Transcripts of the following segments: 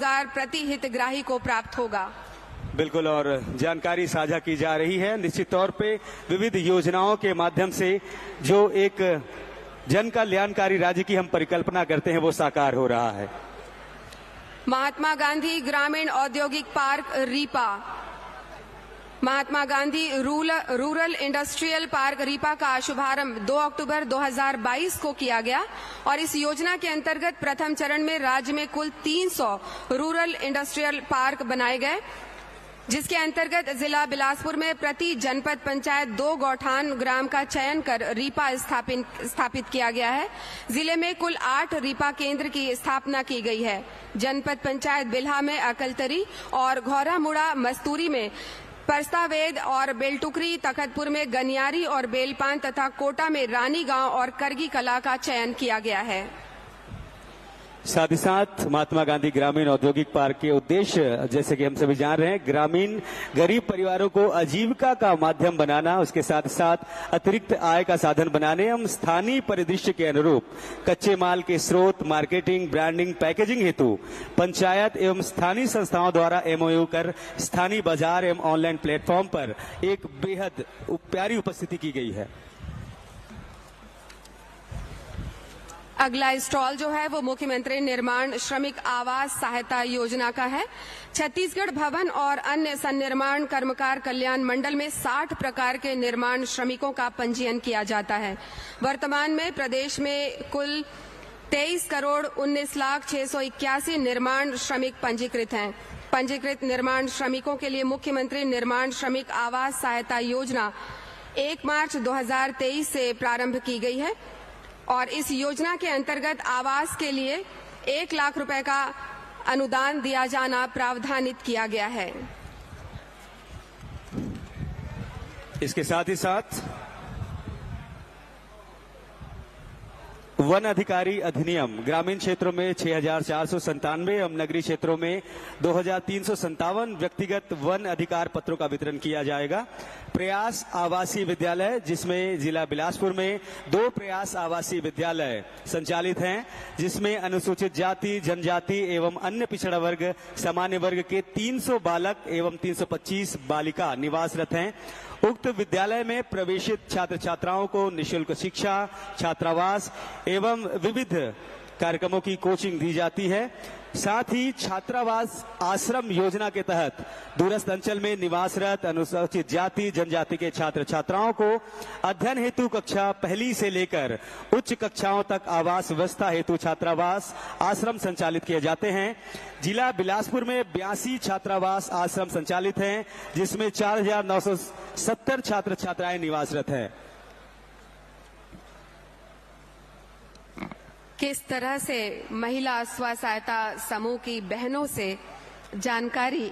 रोजगार प्रति हितग्राही को प्राप्त होगा। बिल्कुल, और जानकारी साझा की जा रही है। निश्चित तौर पे विविध योजनाओं के माध्यम से जो एक जन कल्याणकारी राज्य की हम परिकल्पना करते हैं वो साकार हो रहा है। महात्मा गांधी ग्रामीण औद्योगिक park RIPA, Mahatma Gandhi rural industrial park RIPA का शुभारंभ 2 अक्टूबर 2022 को किया गया और इस योजना के अंतर्गत प्रथम चरण में राज्य में कुल 300 रूरल इंडस्ट्रियल पार्क बनाए गए, जिसके अंतर्गत जिला बिलासपुर में प्रति जनपद पंचायत 2 गौठान ग्राम का चयन कर रीपा स्थापित किया गया है। जिले में कुल 8 रीपा केंद्र की स्थापना की गई है। जनपद पंचायत बिल्हा में अकलतरी और घौरामुड़ा मस्तूरी में परस्तावेद और बेलटुकरी, तखतपुर में गनियारी और बेलपान तथा कोटा में रानी गांव और करगी कला का चयन किया गया है। साथ ही साथ महात्मा गांधी ग्रामीण औद्योगिक पार्क के उद्देश्य, जैसे कि हम सभी जान रहे हैं, ग्रामीण गरीब परिवारों को आजीविका का माध्यम बनाना, उसके साथ साथ अतिरिक्त आय का साधन बनाने एवं स्थानीय परिदृश्य के अनुरूप कच्चे माल के स्रोत, मार्केटिंग, ब्रांडिंग, पैकेजिंग हेतु पंचायत एवं स्थानीय संस्थाओं द्वारा एमओयू कर स्थानीय बाजार एवं ऑनलाइन प्लेटफॉर्म पर एक बेहद प्यारी उपस्थिति की गई है। अगला स्टॉल जो है वो मुख्यमंत्री निर्माण श्रमिक आवास सहायता योजना का है। छत्तीसगढ़ भवन और अन्य सन्निर्माण कर्मकार कल्याण मंडल में 60 प्रकार के निर्माण श्रमिकों का पंजीयन किया जाता है। वर्तमान में प्रदेश में कुल 23,19,681 निर्माण श्रमिक पंजीकृत हैं। पंजीकृत निर्माण श्रमिकों के लिए मुख्यमंत्री निर्माण श्रमिक आवास सहायता योजना 1 मार्च 2023 से प्रारंभ की गई है और इस योजना के अंतर्गत आवास के लिए 1 लाख रुपए का अनुदान दिया जाना प्रावधानित किया गया है। इसके साथ ही साथ वन अधिकारी अधिनियम ग्रामीण क्षेत्रों में 6,497 एवं नगरीय क्षेत्रों में 2,357 व्यक्तिगत वन अधिकार पत्रों का वितरण किया जाएगा। प्रयास आवासीय विद्यालय, जिसमें जिला बिलासपुर में 2 प्रयास आवासीय विद्यालय संचालित हैं, जिसमें अनुसूचित जाति, जनजाति एवं अन्य पिछड़ा वर्ग, सामान्य वर्ग के 300 बालक एवं 325 बालिका निवासरत हैं। उक्त विद्यालय में प्रवेशित छात्र छात्राओं को निःशुल्क शिक्षा, छात्रावास एवं विविध कार्यक्रमों की कोचिंग दी जाती है। साथ ही छात्रावास आश्रम योजना के तहत दूरस्थ अंचल में निवासरत अनुसूचित जाति, जनजाति के छात्र छात्राओं को अध्ययन हेतु कक्षा 1 से लेकर उच्च कक्षाओं तक आवास व्यवस्था हेतु छात्रावास आश्रम संचालित किए जाते हैं। जिला बिलासपुर में 82 छात्रावास आश्रम संचालित हैं, जिसमें 4,970 छात्र छात्राएं निवासरत हैं। किस तरह से महिला स्व सहायता समूह की बहनों से जानकारी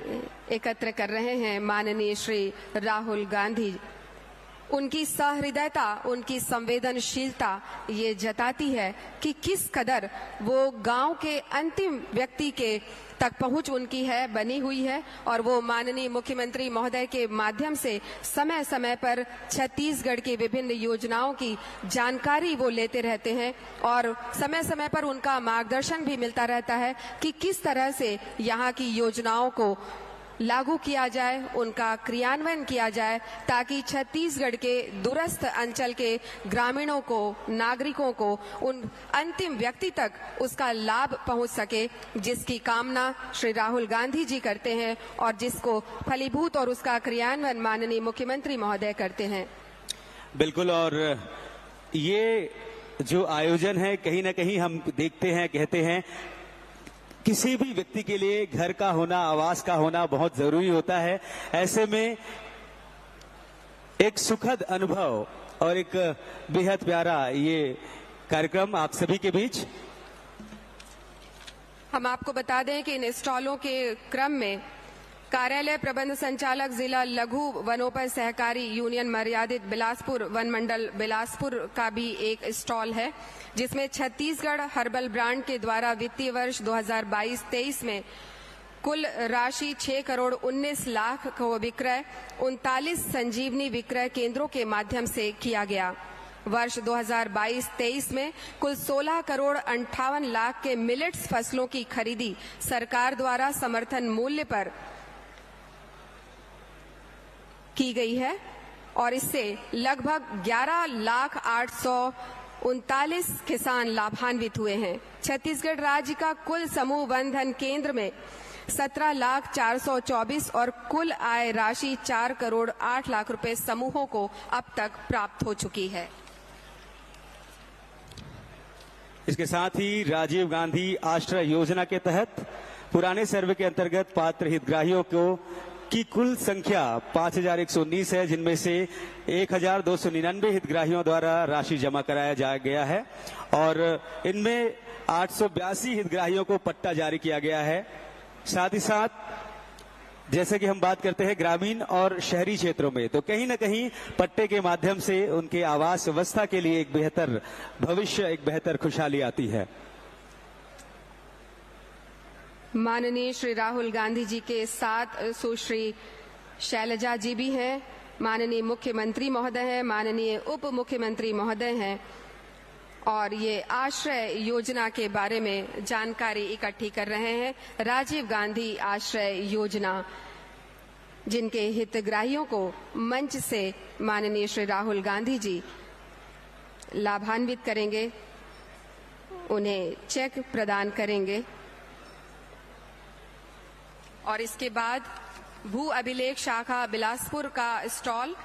एकत्र कर रहे हैं माननीय श्री राहुल गांधी। उनकी सहृदयता, उनकी संवेदनशीलता ये जताती है कि किस कदर वो गांव के अंतिम व्यक्ति के तक पहुंच उनकी है, बनी हुई है और वो माननीय मुख्यमंत्री महोदय के माध्यम से समय समय पर छत्तीसगढ़ की विभिन्न योजनाओं की जानकारी वो लेते रहते हैं और समय समय पर उनका मार्गदर्शन भी मिलता रहता है कि किस तरह से यहाँ की योजनाओं को लागू किया जाए, उनका क्रियान्वयन किया जाए, ताकि छत्तीसगढ़ के दूरस्थ अंचल के ग्रामीणों को, नागरिकों को, उन अंतिम व्यक्ति तक उसका लाभ पहुंच सके, जिसकी कामना श्री राहुल गांधी जी करते हैं और जिसको फलीभूत और उसका क्रियान्वयन माननीय मुख्यमंत्री महोदय करते हैं। बिल्कुल, और ये जो आयोजन है कहीं ना कहीं हम देखते हैं, कहते हैं किसी भी व्यक्ति के लिए घर का होना, आवास का होना बहुत जरूरी होता है। ऐसे में एक सुखद अनुभव और एक बेहद प्यारा ये कार्यक्रम आप सभी के बीच। हम आपको बता दें कि इन स्टॉलों के क्रम में कार्यालय प्रबंध संचालक जिला लघु वनोपज सहकारी यूनियन मर्यादित बिलासपुर वन मंडल बिलासपुर का भी एक स्टॉल है, जिसमें छत्तीसगढ़ हर्बल ब्रांड के द्वारा वित्तीय वर्ष 2022-23 में कुल राशि 6 करोड़ 19 लाख को विक्रय 39 संजीवनी विक्रय केंद्रों के माध्यम से किया गया। वर्ष 2022-23 में कुल 16 करोड़ 58 लाख के मिलेट्स फसलों की खरीदी सरकार द्वारा समर्थन मूल्य पर की गई है और इससे लगभग 11,839 किसान लाभान्वित हुए हैं। छत्तीसगढ़ राज्य का कुल समूह वन धन केंद्र में 17,424 और कुल आय राशि 4 करोड़ 8 लाख रुपए समूहों को अब तक प्राप्त हो चुकी है। इसके साथ ही राजीव गांधी आश्रय योजना के तहत पुराने सर्वे के अंतर्गत पात्र हितग्राहियों की कुल संख्या 5,119 है, जिनमें से 1,299 हितग्राहियों द्वारा राशि जमा कराया गया है और इनमें 882 हितग्राहियों को पट्टा जारी किया गया है। साथ ही साथ जैसे कि हम बात करते हैं ग्रामीण और शहरी क्षेत्रों में, तो कहीं न कहीं पट्टे के माध्यम से उनके आवास व्यवस्था के लिए एक बेहतर भविष्य, एक बेहतर खुशहाली आती है। माननीय श्री राहुल गांधी जी के साथ सुश्री शैलजा जी भी हैं, माननीय मुख्यमंत्री महोदय हैं, माननीय उप मुख्यमंत्री महोदय हैं और ये आश्रय योजना के बारे में जानकारी इकट्ठी कर रहे हैं। राजीव गांधी आश्रय योजना जिनके हितग्राहियों को मंच से माननीय श्री राहुल गांधी जी लाभान्वित करेंगे, उन्हें चेक प्रदान करेंगे और इसके बाद भू अभिलेख शाखा बिलासपुर का स्टॉल।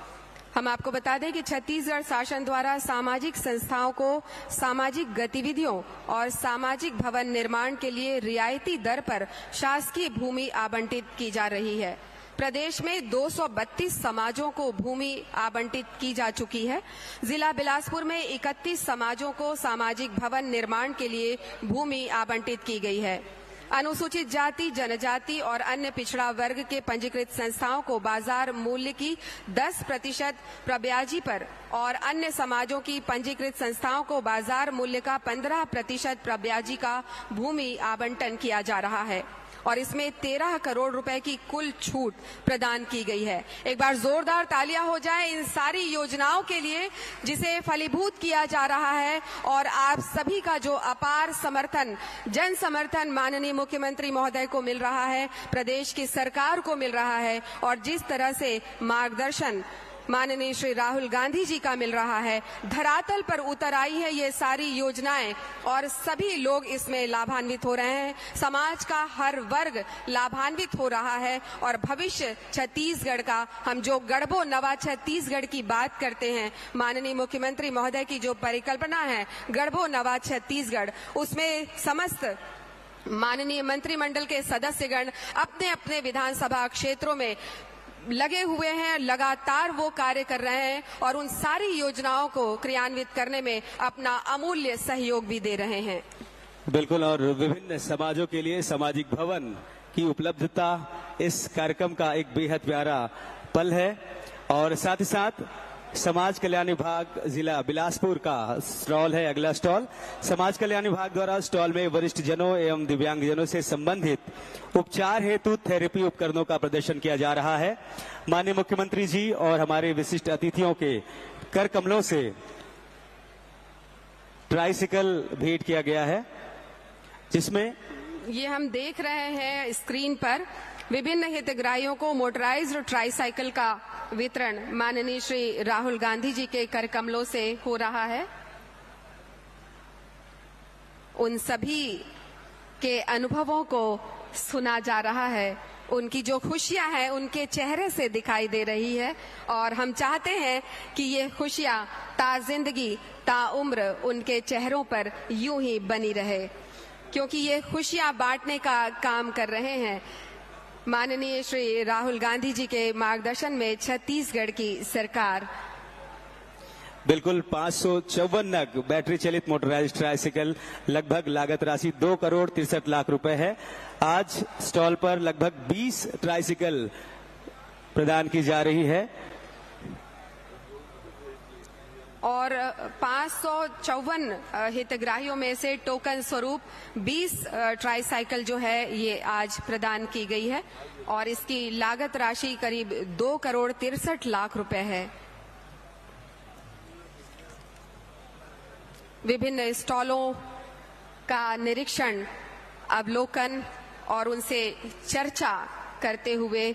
हम आपको बता दें कि छत्तीसगढ़ शासन द्वारा सामाजिक संस्थाओं को सामाजिक गतिविधियों और सामाजिक भवन निर्माण के लिए रियायती दर पर शासकीय भूमि आवंटित की जा रही है। प्रदेश में 232 समाजों को भूमि आवंटित की जा चुकी है। जिला बिलासपुर में 31 समाजों को सामाजिक भवन निर्माण के लिए भूमि आवंटित की गई है। अनुसूचित जाति, जनजाति और अन्य पिछड़ा वर्ग के पंजीकृत संस्थाओं को बाजार मूल्य की 10% प्रब्याजी पर और अन्य समाजों की पंजीकृत संस्थाओं को बाजार मूल्य का 15% प्रब्याजी का भूमि आवंटन किया जा रहा है और इसमें 13 करोड़ रुपए की कुल छूट प्रदान की गई है। एक बार जोरदार तालियां हो जाए इन सारी योजनाओं के लिए जिसे फलीभूत किया जा रहा है और आप सभी का जो अपार समर्थन, जन समर्थन माननीय मुख्यमंत्री महोदय को मिल रहा है, प्रदेश की सरकार को मिल रहा है और जिस तरह से मार्गदर्शन माननीय श्री राहुल गांधी जी का मिल रहा है, धरातल पर उतर आई है ये सारी योजनाएं और सभी लोग इसमें लाभान्वित हो रहे हैं। समाज का हर वर्ग लाभान्वित हो रहा है और भविष्य छत्तीसगढ़ का, हम जो गढ़बो नवा छत्तीसगढ़ की बात करते हैं, माननीय मुख्यमंत्री महोदय की जो परिकल्पना है गढ़बो नवा छत्तीसगढ़, उसमें समस्त माननीय मंत्रिमंडल के सदस्यगण अपने अपने विधानसभा क्षेत्रों में लगे हुए हैं, लगातार वो कार्य कर रहे हैं और उन सारी योजनाओं को क्रियान्वित करने में अपना अमूल्य सहयोग भी दे रहे हैं। बिल्कुल, और विभिन्न समाजों के लिए सामाजिक भवन की उपलब्धता इस कार्यक्रम का एक बेहद प्यारा पल है और साथ ही साथ समाज कल्याण विभाग जिला बिलासपुर का स्टॉल है। अगला स्टॉल समाज कल्याण विभाग द्वारा स्टॉल में वरिष्ठ जनों एवं दिव्यांगजनों से संबंधित उपचार हेतु थेरेपी उपकरणों का प्रदर्शन किया जा रहा है। माननीय मुख्यमंत्री जी और हमारे विशिष्ट अतिथियों के कर कमलों से ट्राइसिकल भेंट किया गया है, जिसमें ये हम देख रहे हैं स्क्रीन पर विभिन्न हितग्राहियों को मोटराइज्ड ट्राइसाइकिल का वितरण माननीय श्री राहुल गांधी जी के कर कमलों से हो रहा है। उन सभी के अनुभवों को सुना जा रहा है, उनकी जो खुशियां हैं उनके चेहरे से दिखाई दे रही है और हम चाहते हैं कि ये खुशियां ता जिंदगी ता उम्र उनके चेहरों पर यूं ही बनी रहे, क्योंकि ये खुशियां बांटने का काम कर रहे हैं माननीय श्री राहुल गांधी जी के मार्गदर्शन में छत्तीसगढ़ की सरकार। बिल्कुल 554 नग बैटरी चलित मोटराइज्ड ट्राइसिकल, लगभग लागत राशि 2 करोड़ 63 लाख रुपए है। आज स्टॉल पर लगभग 20 ट्राइसिकल प्रदान की जा रही है और 554 हितग्राहियों में से टोकन स्वरूप 20 ट्राइसाइकिल जो है ये आज प्रदान की गई है और इसकी लागत राशि करीब 2 करोड़ 63 लाख रुपए है। विभिन्न स्टॉलों का निरीक्षण, अवलोकन और उनसे चर्चा करते हुए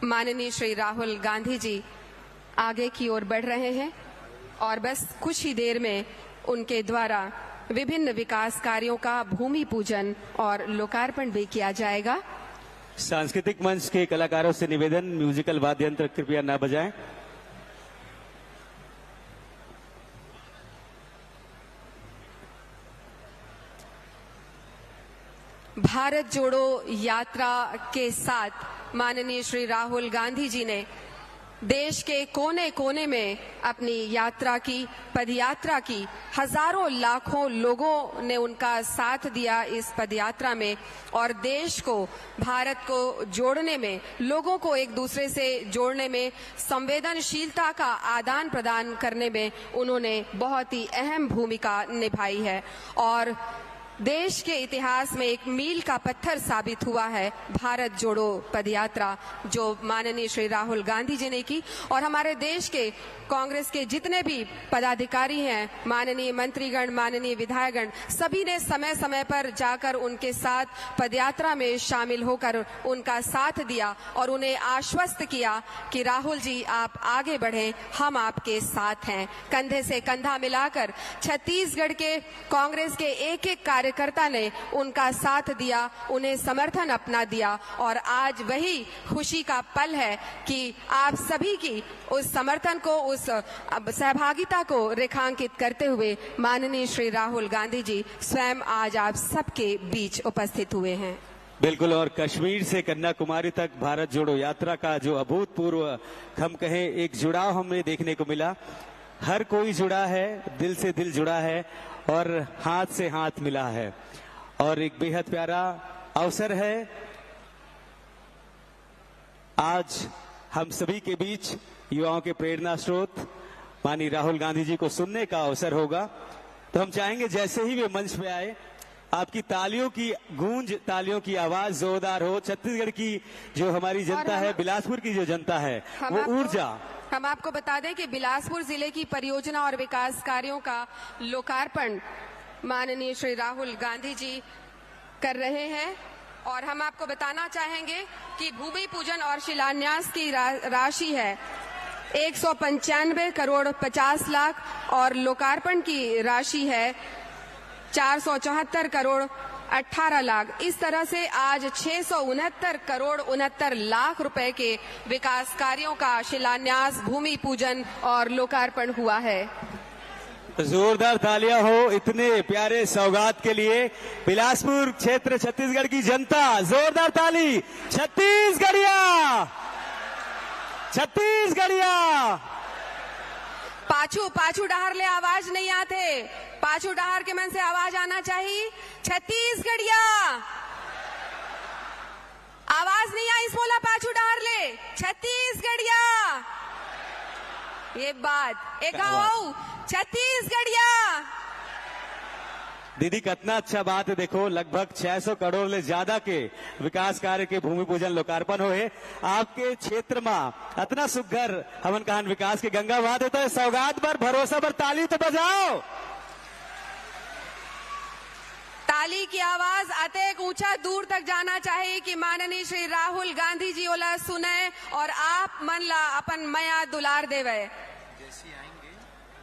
माननीय श्री राहुल गांधी जी आगे की ओर बढ़ रहे हैं और बस कुछ ही देर में उनके द्वारा विभिन्न विकास कार्यों का भूमि पूजन और लोकार्पण भी किया जाएगा। सांस्कृतिक मंच के कलाकारों से निवेदन, म्यूजिकल वाद्य यंत्र कृपया न बजाएं। भारत जोड़ो यात्रा के साथ माननीय श्री राहुल गांधी जी ने देश के कोने कोने में अपनी यात्रा की, पदयात्रा की। हजारों लाखों लोगों ने उनका साथ दिया इस पदयात्रा में और देश को, भारत को जोड़ने में, लोगों को एक दूसरे से जोड़ने में, संवेदनशीलता का आदान प्रदान करने में उन्होंने बहुत ही अहम भूमिका निभाई है और देश के इतिहास में एक मील का पत्थर साबित हुआ है भारत जोड़ो पदयात्रा, जो माननीय श्री राहुल गांधी जी ने की। और हमारे देश के कांग्रेस के जितने भी पदाधिकारी हैं, माननीय मंत्रीगण, माननीय विधायकगण, सभी ने समय समय पर जाकर उनके साथ पदयात्रा में शामिल होकर उनका साथ दिया और उन्हें आश्वस्त किया कि राहुल जी आप आगे बढ़ें, हम आपके साथ हैं। कंधे से कंधा मिलाकर छत्तीसगढ़ के कांग्रेस के एक एक कार्यकर्ता ने उनका साथ दिया, उन्हें समर्थन अपना दिया और आज वही खुशी का पल है कि आप सभी की उस समर्थन को, उस सहभागिता को रेखांकित करते हुए माननीय श्री राहुल गांधी जी स्वयं आज आप सबके बीच उपस्थित हुए हैं। बिल्कुल, और कश्मीर से कन्याकुमारी तक भारत जोड़ो यात्रा का जो अभूतपूर्व, हम कहें, एक जुड़ाव हमें देखने को मिला। हर कोई जुड़ा है, दिल से दिल जुड़ा है और हाथ से हाथ मिला है और एक बेहद प्यारा अवसर है। आज हम सभी के बीच युवाओं के प्रेरणा स्रोत माननीय राहुल गांधी जी को सुनने का अवसर होगा, तो हम चाहेंगे जैसे ही वे मंच पे आए आपकी तालियों की गूंज, तालियों की आवाज जोरदार हो। छत्तीसगढ़ की जो हमारी जनता है, बिलासपुर की जो जनता है, वो ऊर्जा। हम आपको बता दें कि बिलासपुर जिले की परियोजना और विकास कार्यों का लोकार्पण माननीय श्री राहुल गांधी जी कर रहे हैं और हम आपको बताना चाहेंगे कि भूमि पूजन और शिलान्यास की राशि है 195 करोड़ 50 लाख और लोकार्पण की राशि है 474 करोड़ 18 लाख। इस तरह से आज 669 करोड़ 69 लाख रुपए के विकास कार्यों का शिलान्यास, भूमि पूजन और लोकार्पण हुआ है। जोरदार तालियां हो इतने प्यारे सौगात के लिए। बिलासपुर क्षेत्र छत्तीसगढ़ की जनता, जोरदार ताली। छत्तीसगढ़िया, छत्तीसगढ़िया। पाछू पाछू डहार ले आवाज नहीं आते, पाछू डहार के मन से आवाज आना चाहिए। छत्तीसगढ़िया, आवाज नहीं आई, बोला पाछू डहार ले। छत्तीसगढ़िया, ये बात एक आओ छत्तीसगढ़िया। दीदी कितना अच्छा बात है, देखो लगभग 600 करोड़ ले ज्यादा के विकास कार्य के भूमि पूजन लोकार्पण होए आपके क्षेत्र में। इतना सुघर हमन कहान विकास के गंगा बात होता है। सौगात पर, भरोसा पर ताली तो बजाओ। ताली की आवाज अतेक ऊंचा दूर तक जाना चाहिए कि माननीय श्री राहुल गांधी जी ओला सुने और आप मन ला अपन मया दुलार देवे। जैसे आएंगे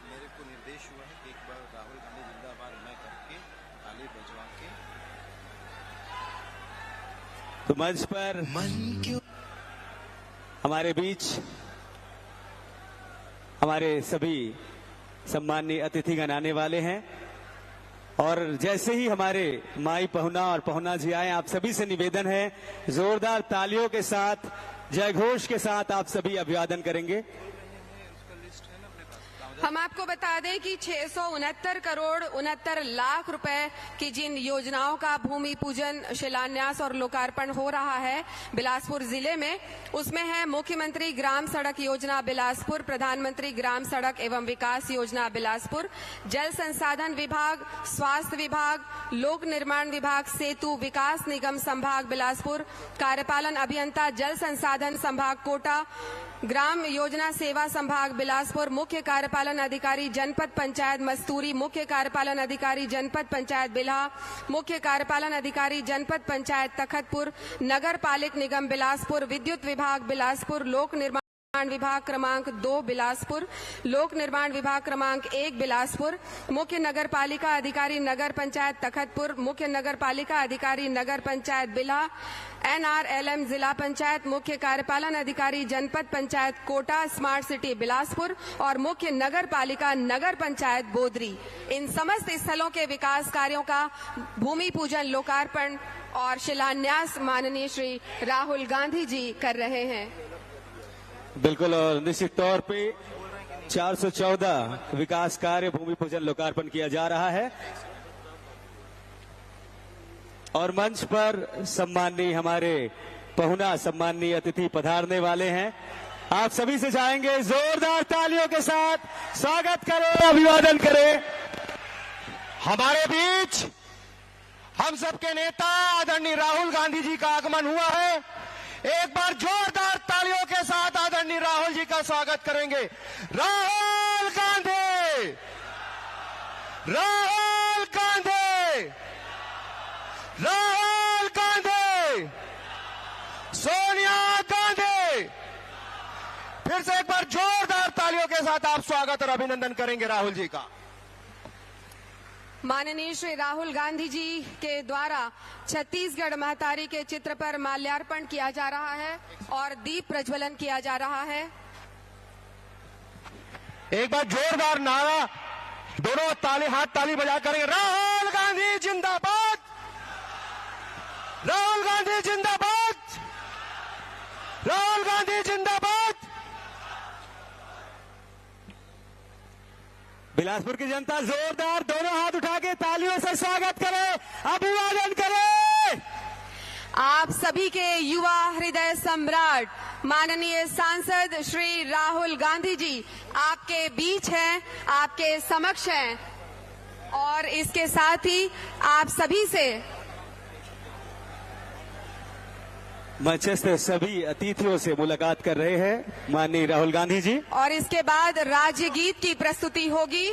मेरे को निर्देश हुआ है कि एक बार राहुल गांधी जिंदाबाद मैं करके ताली बजवा के। तो मंच पर हमारे बीच हमारे सभी सम्माननीय अतिथिगण आने वाले हैं और जैसे ही हमारे माई पहुना और पहुना जी आए, आप सभी से निवेदन है जोरदार तालियों के साथ, जय घोष के साथ आप सभी अभिवादन करेंगे। हम आपको बता दें कि 669 करोड़ 69 लाख रुपए की जिन योजनाओं का भूमि पूजन, शिलान्यास और लोकार्पण हो रहा है बिलासपुर जिले में, उसमें है मुख्यमंत्री ग्राम सड़क योजना बिलासपुर, प्रधानमंत्री ग्राम सड़क एवं विकास योजना बिलासपुर, जल संसाधन विभाग, स्वास्थ्य विभाग, लोक निर्माण विभाग, सेतु विकास निगम संभाग बिलासपुर, कार्यपालन अभियंता जल संसाधन संभाग कोटा, ग्राम योजना सेवा संभाग बिलासपुर, मुख्य कार्यपालन कार्यपालन अधिकारी जनपद पंचायत मस्तूरी, मुख्य कार्यपालन अधिकारी जनपद पंचायत बिल्हा, मुख्य कार्यपालन अधिकारी जनपद पंचायत तखतपुर, नगर पालिक निगम बिलासपुर, विद्युत विभाग बिलासपुर, लोक निर्माण विभाग क्रमांक 2 बिलासपुर, लोक निर्माण विभाग क्रमांक 1 बिलासपुर, मुख्य नगर पालिका अधिकारी नगर पंचायत तखतपुर, मुख्य नगर पालिका अधिकारी नगर पंचायत बिल्हा, NRLM जिला पंचायत, मुख्य कार्यपालन अधिकारी जनपद पंचायत कोटा स्मार्ट सिटी बिलासपुर और मुख्य नगर पालिका नगर पंचायत बोदरी। इन समस्त स्थलों के विकास कार्यों का भूमि पूजन, लोकार्पण और शिलान्यास माननीय श्री राहुल गांधी जी कर रहे हैं। बिल्कुल, और निश्चित तौर पे 414 विकास कार्य भूमि पूजन लोकार्पण किया जा रहा है और मंच पर सम्माननीय हमारे पहुना सम्माननीय अतिथि पधारने वाले हैं। आप सभी से चाहेंगे जोरदार तालियों के साथ स्वागत करें, अभिवादन करें। हमारे बीच हम सबके नेता आदरणीय राहुल गांधी जी का आगमन हुआ है। एक बार जोरदार तालियों के साथ आदरणीय राहुल जी का स्वागत करेंगे। राहुल गांधी, राहुल गांधी, राहुल गांधी, सोनिया गांधी। फिर से एक बार जोरदार तालियों के साथ आप स्वागत और अभिनंदन करेंगे राहुल जी का। माननीय श्री राहुल गांधी जी के द्वारा छत्तीसगढ़ महतारी के चित्र पर माल्यार्पण किया जा रहा है और दीप प्रज्वलन किया जा रहा है। एक बार जोरदार नारा, दोनों ताली, हाथ ताली बजा करेंगे। राहुल गांधी जिंदाबाद, राहुल गांधी जिंदाबाद, राहुल गांधी जिंदाबाद। बिलासपुर की जनता जोरदार दोनों हाथ उठा के तालियों से स्वागत करे, अभिवादन करे। आप सभी के युवा हृदय सम्राट माननीय सांसद श्री राहुल गांधी जी आपके बीच हैं, आपके समक्ष हैं और इसके साथ ही आप सभी से मंचस्थ सभी अतिथियों से मुलाकात कर रहे हैं माननीय राहुल गांधी जी। और इसके बाद राज्य गीत की प्रस्तुति होगी।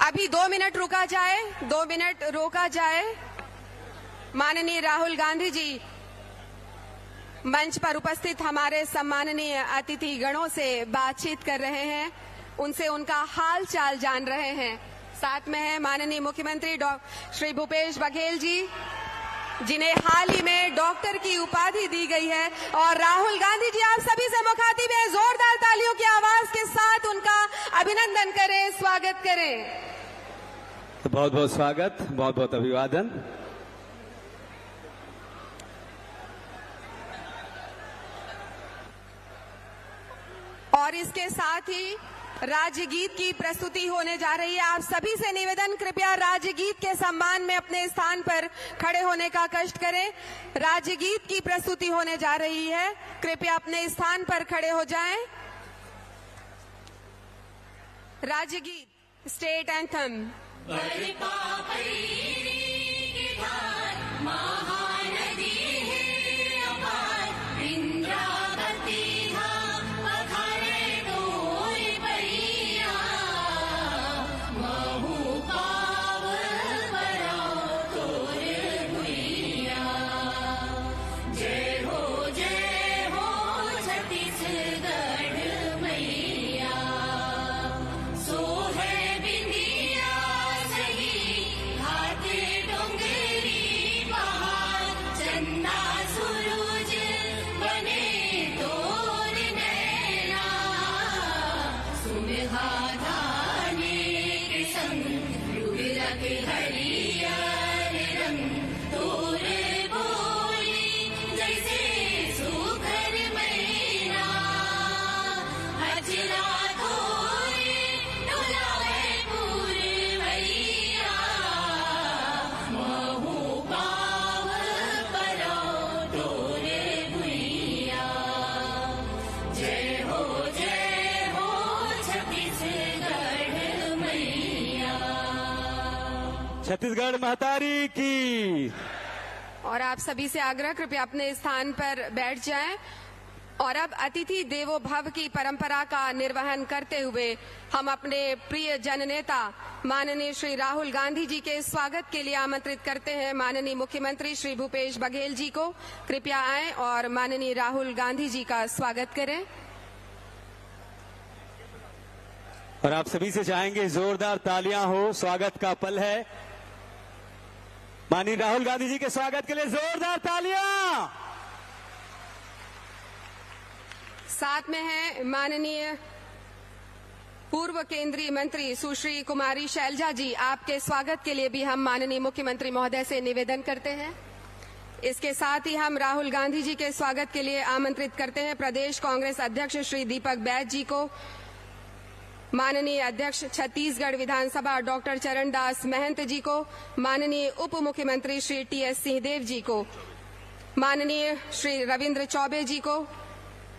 अभी 2 मिनट रुका जाए, 2 मिनट रोका जाए। माननीय राहुल गांधी जी मंच पर उपस्थित हमारे सम्माननीय अतिथि गणों से बातचीत कर रहे हैं, उनसे उनका हाल चाल जान रहे हैं। साथ में है माननीय मुख्यमंत्री श्री भूपेश बघेल जी, जिन्हें हाल ही में डॉक्टर की उपाधि दी गई है। और राहुल गांधी जी आप सभी से मुखातिब हैं, जोरदार तालियों की आवाज के साथ उनका अभिनंदन करें, स्वागत करें। बहुत बहुत स्वागत, बहुत बहुत अभिवादन। और इसके साथ ही राज्य गीत की प्रस्तुति होने जा रही है। आप सभी से निवेदन, कृपया राज्य गीत के सम्मान में अपने स्थान पर खड़े होने का कष्ट करें। राज्य गीत की प्रस्तुति होने जा रही है, कृपया अपने स्थान पर खड़े हो जाएं। राज्य गीत, स्टेट एंथम। छत्तीसगढ़ महतारी की। और आप सभी से आग्रह, कृपया अपने स्थान पर बैठ जाएं। और अब अतिथि देवो भव की परंपरा का निर्वहन करते हुए हम अपने प्रिय जननेता माननीय श्री राहुल गांधी जी के स्वागत के लिए आमंत्रित करते हैं माननीय मुख्यमंत्री श्री भूपेश बघेल जी को। कृपया आएं और माननीय राहुल गांधी जी का स्वागत करें। और आप सभी से चाहेंगे जोरदार तालियां हो, स्वागत का पल है। माननीय राहुल गांधी जी के स्वागत के लिए जोरदार तालियां। साथ में है माननीय पूर्व केंद्रीय मंत्री सुश्री कुमारी शैलजा जी। आपके स्वागत के लिए भी हम माननीय मुख्यमंत्री महोदय से निवेदन करते हैं। इसके साथ ही हम राहुल गांधी जी के स्वागत के लिए आमंत्रित करते हैं प्रदेश कांग्रेस अध्यक्ष श्री दीपक बैज जी को, माननीय अध्यक्ष छत्तीसगढ़ विधानसभा डॉक्टर चरणदास महंत जी को, माननीय उप मुख्यमंत्री श्री टी.एस. सिंहदेव जी को, माननीय श्री रविंद्र चौबे जी को,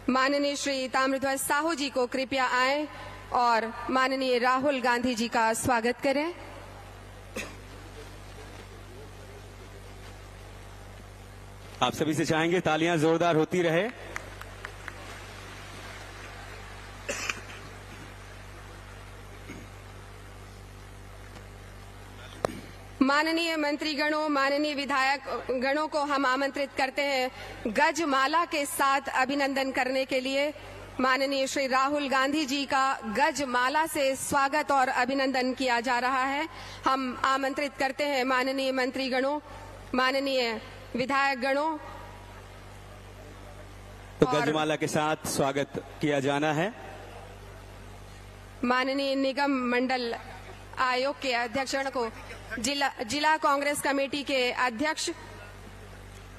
माननीय श्री ताम्रध्वज साहू जी को। कृपया आएं और माननीय राहुल गांधी जी का स्वागत करें। आप सभी से चाहेंगे तालियां जोरदार होती रहे। माननीय मंत्रीगणों, माननीय विधायक गणों को हम आमंत्रित करते हैं गजमाला के साथ अभिनंदन करने के लिए। माननीय श्री राहुल गांधी जी का गजमाला से स्वागत और अभिनंदन किया जा रहा है। हम आमंत्रित करते हैं माननीय मंत्रीगणों, माननीय विधायक गणों। तो गजमाला के साथ स्वागत किया जाना है। माननीय निगम मंडल आयोग के अध्यक्षगण को, जिला कांग्रेस कमेटी के अध्यक्ष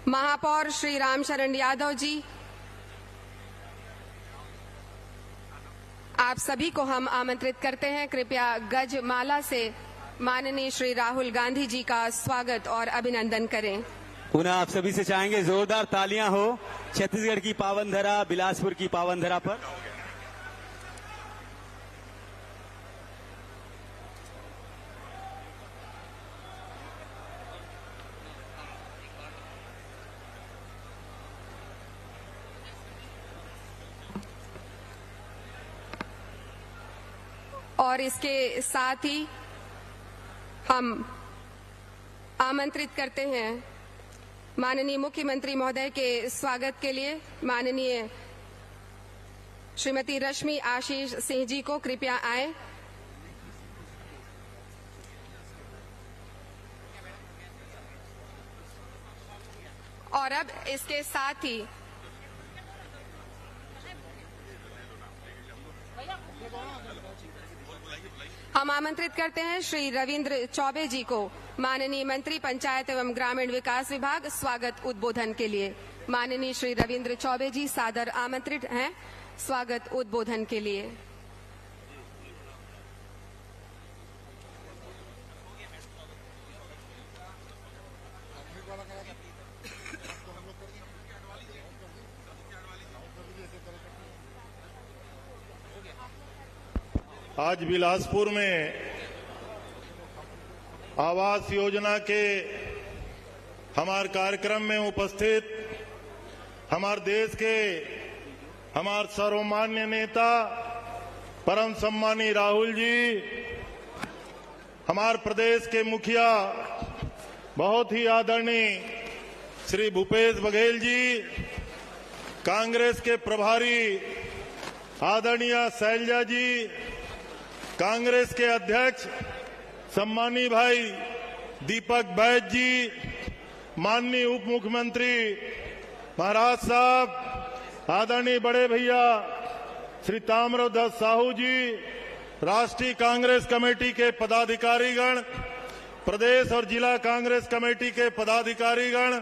महापौर श्री रामशरण यादव जी, आप सभी को हम आमंत्रित करते हैं। कृपया गजमाला से माननीय श्री राहुल गांधी जी का स्वागत और अभिनंदन करें। पुनः आप सभी से चाहेंगे जोरदार तालियां हो छत्तीसगढ़ की पावन धरा, बिलासपुर की पावन धरा पर। और इसके साथ ही हम आमंत्रित करते हैं माननीय मुख्यमंत्री महोदय के स्वागत के लिए माननीय श्रीमती रश्मि आशीष सिंह जी को। कृपया आएं। और अब इसके साथ ही हम आमंत्रित करते हैं श्री रविंद्र चौबे जी को, माननीय मंत्री पंचायत एवं ग्रामीण विकास विभाग, स्वागत उद्बोधन के लिए। माननीय श्री रविंद्र चौबे जी सादर आमंत्रित हैं स्वागत उद्बोधन के लिए। आज बिलासपुर में आवास योजना के हमारे कार्यक्रम में उपस्थित हमारे देश के हमारे सर्वमान्य नेता परम सम्मानी राहुल जी, हमारे प्रदेश के मुखिया बहुत ही आदरणीय श्री भूपेश बघेल जी, कांग्रेस के प्रभारी आदरणीय शैलजा जी, कांग्रेस के अध्यक्ष सम्मानी भाई दीपक बैज जी, माननीय उप मुख्यमंत्री महाराज साहब, आदरणीय बड़े भैया श्री ताम्रध्वज साहू जी, राष्ट्रीय कांग्रेस कमेटी के पदाधिकारीगण, प्रदेश और जिला कांग्रेस कमेटी के पदाधिकारीगण,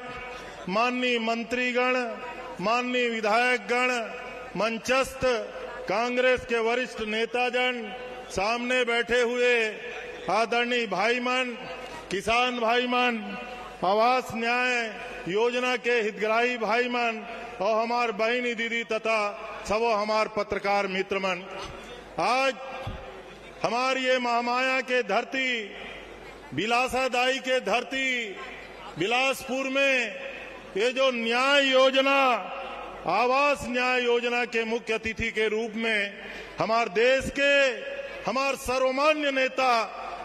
माननीय मंत्रीगण, माननीय विधायकगण, मंचस्थ कांग्रेस के वरिष्ठ नेताजन, सामने बैठे हुए आदरणीय भाईमन, किसान भाईमन, आवास न्याय योजना के हितग्राही भाईमन और हमार बहनी दीदी तथा सबो हमार पत्रकार मित्रमन, आज हमारी ये महामाया के धरती, बिलासादाई के धरती बिलासपुर में ये जो न्याय योजना आवास न्याय योजना के मुख्य अतिथि के रूप में हमारे देश के हमारे सर्वमान्य नेता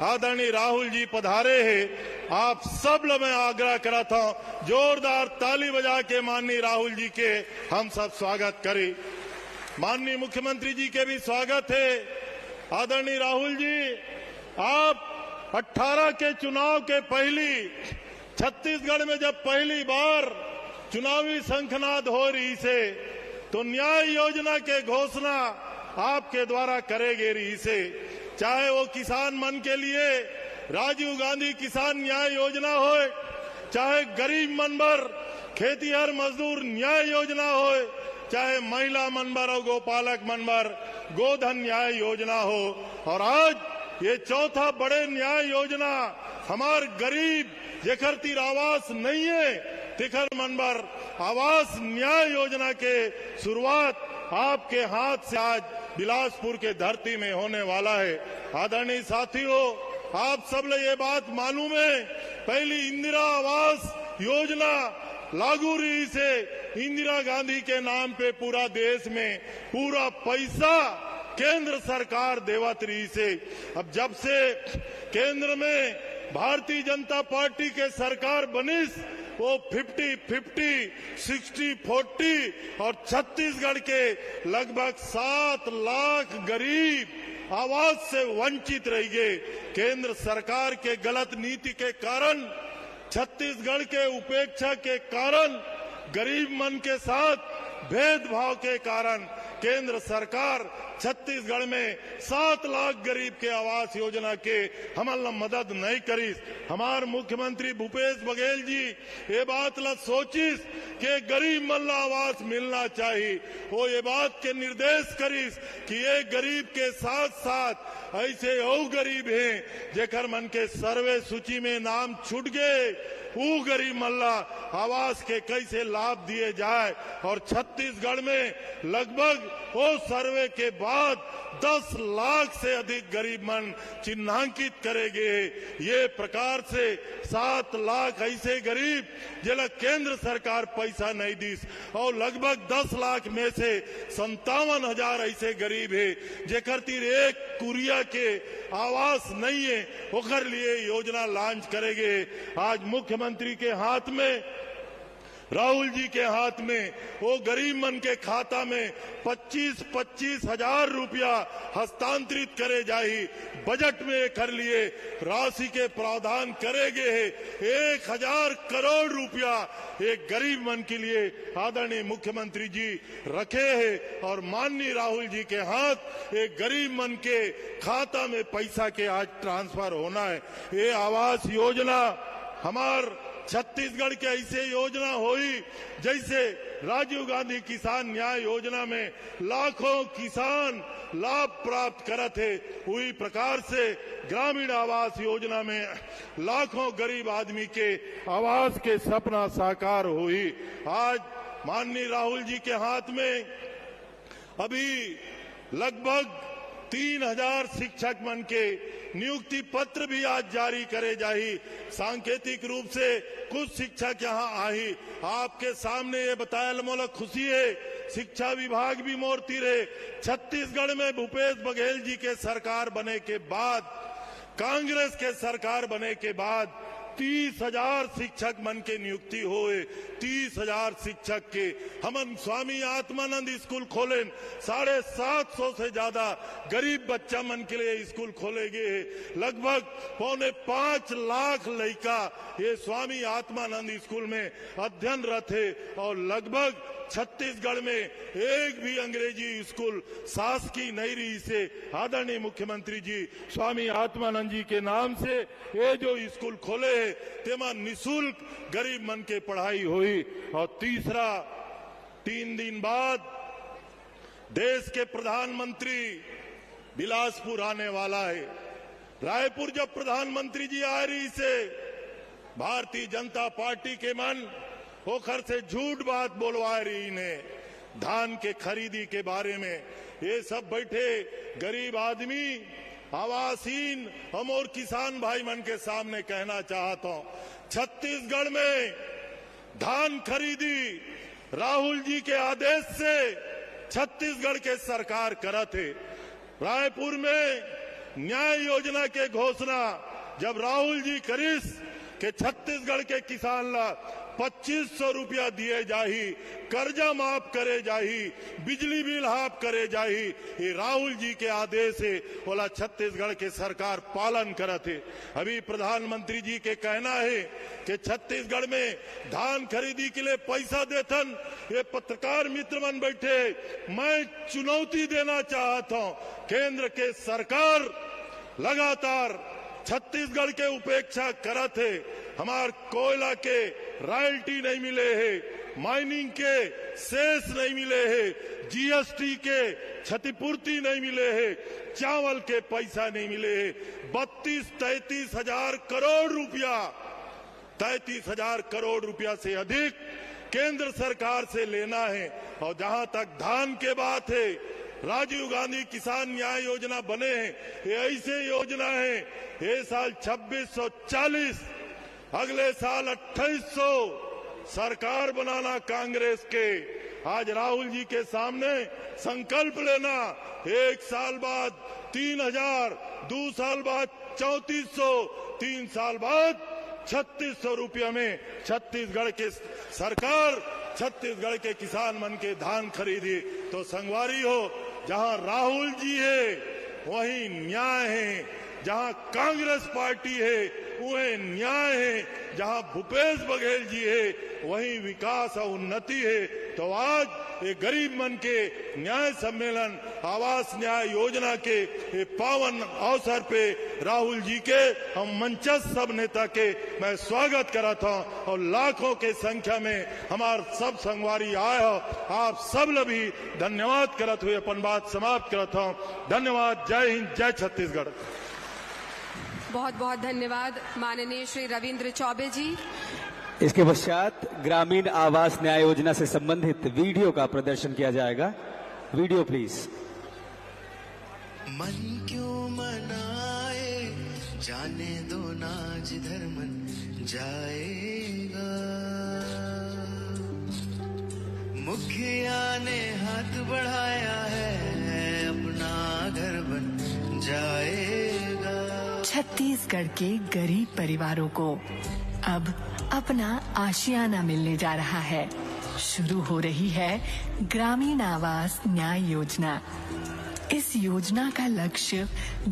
आदरणीय राहुल जी पधारे हैं। आप सब लोग मैं आग्रह करा था जोरदार ताली बजा के माननीय राहुल जी के हम सब स्वागत करें। माननीय मुख्यमंत्री जी के भी स्वागत है। आदरणीय राहुल जी, आप 18 के चुनाव के पहली छत्तीसगढ़ में जब पहली बार चुनावी शंखनाद हो रही से तो न्याय योजना के घोषणा आपके द्वारा करेगे रही से, चाहे वो किसान मन के लिए राजीव गांधी किसान न्याय योजना हो, चाहे गरीब मन पर खेतीहर मजदूर न्याय योजना हो, चाहे महिला मन पर और गोपालक मन पर गोधन न्याय योजना हो, और आज ये चौथा बड़े न्याय योजना हमार गरीब जेकर तीर आवास नहीं है तिखर मन पर आवास न्याय योजना के शुरुआत आपके हाथ से आज बिलासपुर के धरती में होने वाला है। आदरणीय साथियों, आप सब ये बात मालूम है, पहली इंदिरा आवास योजना लागू रही से इंदिरा गांधी के नाम पे पूरा देश में पूरा पैसा केंद्र सरकार देवत रही से। अब जब से केंद्र में भारतीय जनता पार्टी के सरकार बनिस, वो 50-50, 60-40 और छत्तीसगढ़ के लगभग 7 लाख गरीब आवास से वंचित रह गए। केंद्र सरकार के गलत नीति के कारण, छत्तीसगढ़ के उपेक्षा के कारण, गरीब मन के साथ भेदभाव के कारण केंद्र सरकार छत्तीसगढ़ में 7 लाख गरीब के आवास योजना के हमला मदद नहीं करी। हमार मुख्यमंत्री भूपेश बघेल जी ये बात ला सोचिस कि गरीब मन ला आवास मिलना चाहिए। वो ये बात के निर्देश करिस कि ये गरीब के साथ साथ ऐसे और गरीब हैं जेकर मन के सर्वे सूची में नाम छूट गए, वो गरीब मल्ला आवास के कैसे लाभ दिए जाए। और छत्तीसगढ़ में लगभग वो सर्वे के बाद 10 लाख से अधिक गरीब मन चिन्हांकित करेंगे। ये प्रकार से 7 लाख ऐसे गरीब जिला केंद्र सरकार पैसा नहीं दीस, और लगभग 10 लाख में से 57,000 ऐसे गरीब है जेकर तीर एक कुरिया के आवास नहीं है, ओकर लिए योजना लॉन्च करेंगे। आज मुख्यमंत्री के हाथ में, राहुल जी के हाथ में वो गरीब मन के खाता में 25-25 हजार रुपया हस्तांतरित करे जाही। बजट में कर लिए राशि के प्रावधान करेंगे है 1000 करोड़ रुपया एक गरीब मन के लिए आदरणीय मुख्यमंत्री जी रखे हैं। और माननीय राहुल जी के हाथ एक गरीब मन के खाता में पैसा के आज ट्रांसफर होना है। ये आवास योजना हमार छत्तीसगढ़ के ऐसे योजना हुई जैसे राजीव गांधी किसान न्याय योजना में लाखों किसान लाभ प्राप्त करत है, उसी प्रकार से ग्रामीण आवास योजना में लाखों गरीब आदमी के आवास के सपना साकार हुई। आज माननीय राहुल जी के हाथ में अभी लगभग 3000 शिक्षक मन के नियुक्ति पत्र भी आज जारी करे जाही। सांकेतिक रूप से कुछ शिक्षक यहाँ आई, आपके सामने ये बताया मोला खुशी है। शिक्षा विभाग भी मोरती रहे। छत्तीसगढ़ में भूपेश बघेल जी के सरकार बने के बाद, कांग्रेस के सरकार बने के बाद 30,000 शिक्षक मन के नियुक्ति होए। 30,000 शिक्षक के हमन स्वामी आत्मानंद स्कूल खोले, 750 से ज्यादा गरीब बच्चा मन के लिए स्कूल खोले गए। लगभग 4.25 लाख लड़का ये स्वामी आत्मानंद स्कूल में अध्ययनरत है, और लगभग छत्तीसगढ़ में एक भी अंग्रेजी स्कूल शासकीय नहीं रही से आदरणीय मुख्यमंत्री जी स्वामी आत्मानंद जी के नाम से ये जो स्कूल खोले है तेमा निःशुल्क गरीब मन के पढ़ाई हुई। और तीसरा, 3 दिन बाद देश के प्रधानमंत्री बिलासपुर आने वाला है। रायपुर जब प्रधानमंत्री जी आ रही से भारतीय जनता पार्टी के मन होकर से झूठ बात बोलवा रही ने धान के खरीदी के बारे में। ये सब बैठे गरीब आदमी आवासीन हम और किसान भाई मन के सामने कहना चाहता हूं, छत्तीसगढ़ में धान खरीदी राहुल जी के आदेश से छत्तीसगढ़ के सरकार करा थे। रायपुर में न्याय योजना के घोषणा जब राहुल जी करीस के छत्तीसगढ़ के किसान ला 2500 रुपया दिए जाही, कर्जा माफ करे जाही, बिजली बिल हाफ करे जाही, ये राहुल जी के आदेश है। बोला छत्तीसगढ़ के सरकार पालन करत है। अभी प्रधानमंत्री जी के कहना है कि छत्तीसगढ़ में धान खरीदी के लिए पैसा देथन। ये पत्रकार मित्र मन बैठे, मैं चुनौती देना चाहता हूं, केंद्र के सरकार लगातार छत्तीसगढ़ के उपेक्षा करत है। हमार कोयला के रॉयल्टी नहीं मिले है, माइनिंग के सेस नहीं मिले है, जीएसटी के क्षतिपूर्ति नहीं मिले है, चावल के पैसा नहीं मिले है। 32-33 हजार करोड़ रुपया, 33 हजार करोड़ रुपया से अधिक केंद्र सरकार से लेना है। और जहां तक धान के बात है, राजीव गांधी किसान न्याय योजना बने हैं, ये ऐसे योजना है, ये साल 2640, अगले साल 2800 सरकार बनाना कांग्रेस के। आज राहुल जी के सामने संकल्प लेना, 1 साल बाद 3000, 2 साल बाद 3400, 3 साल बाद 3600 रुपया में छत्तीसगढ़ के सरकार छत्तीसगढ़ के किसान मन के धान खरीदी। तो संगवारी हो, जहां राहुल जी है वहीं न्याय है, जहां कांग्रेस पार्टी है वहीं न्याय है, जहां भूपेश बघेल जी है वहीं विकास और उन्नति है। तो आज ये गरीब मन के न्याय सम्मेलन आवास न्याय योजना के ये पावन अवसर पे राहुल जी के हम मंचस्थ सब नेता के मैं स्वागत करता हूं। और लाखों के संख्या में हमार सब संगवारी आए हो, आप सब ल भी धन्यवाद करत हुए अपन बात समाप्त करता हूं। धन्यवाद। जय हिंद, जय छत्तीसगढ़। बहुत बहुत धन्यवाद माननीय श्री रविंद्र चौबे जी। इसके पश्चात ग्रामीण आवास न्याय योजना से संबंधित वीडियो का प्रदर्शन किया जाएगा। Video please. मन क्यों मनाए, जाने दो ना जिधर मन जाएगा। मुखिया ने हाथ बढ़ाया है, अपना घर बन जाएगा। छत्तीसगढ़ के गरीब परिवारों को अब अपना आशियाना मिलने जा रहा है। शुरू हो रही है ग्रामीण आवास न्याय योजना। इस योजना का लक्ष्य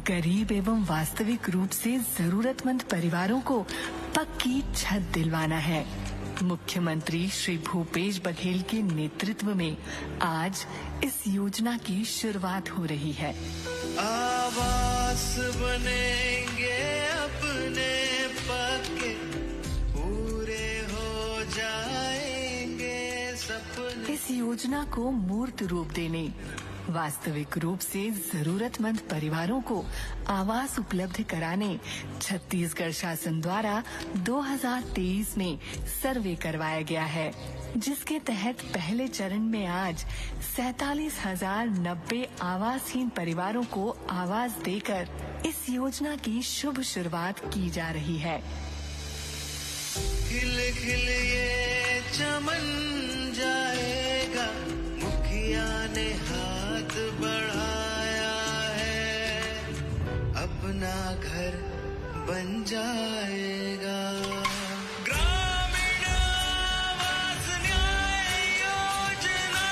गरीब एवं वास्तविक रूप से जरूरतमंद परिवारों को पक्की छत दिलवाना है। मुख्यमंत्री श्री भूपेश बघेल के नेतृत्व में आज इस योजना की शुरुआत हो रही है। आवास बनेंगे अपने पक्के, पूरे हो जाएंगे सपने। इस योजना को मूर्त रूप देने, वास्तविक रूप से जरूरतमंद परिवारों को आवास उपलब्ध कराने छत्तीसगढ़ शासन द्वारा 2023 में सर्वे करवाया गया है, जिसके तहत पहले चरण में आज 47,090 आवासहीन परिवारों को आवास देकर इस योजना की शुभ शुरुआत की जा रही है। खिल खिल ये चमन जाएगा, मुखिया ने हाथ बढ़ाया है, अपना घर बन जाएगा। ग्रामीण आवास न्याय योजना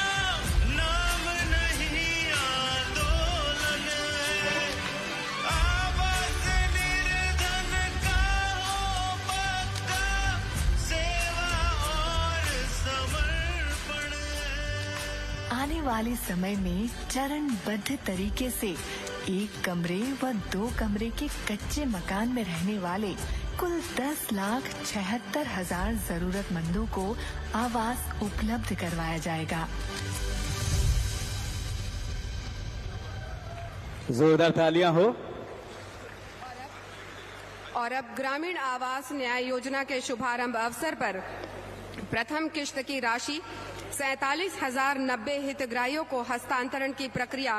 नाम नहीं आंदोलन है, आवास निर्धन का हो पक्का, सेवा और समर्पण है। आने वाले समय में चरणबद्ध तरीके से 1 कमरे व 2 कमरे के कच्चे मकान में रहने वाले कुल 10,76,000 जरूरतमंदों को आवास उपलब्ध करवाया जाएगा। जोरदार तालियां हो। और अब ग्रामीण आवास न्याय योजना के शुभारंभ अवसर पर प्रथम किश्त की राशि 47,090 हितग्राहियों को हस्तांतरण की प्रक्रिया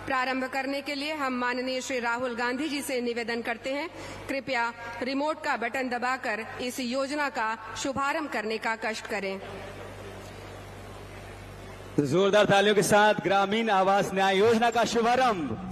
प्रारंभ करने के लिए हम माननीय श्री राहुल गांधी जी से निवेदन करते हैं, कृपया रिमोट का बटन दबाकर इस योजना का शुभारंभ करने का कष्ट करें। जोरदार तालियों के साथ ग्रामीण आवास न्याय योजना का शुभारंभ।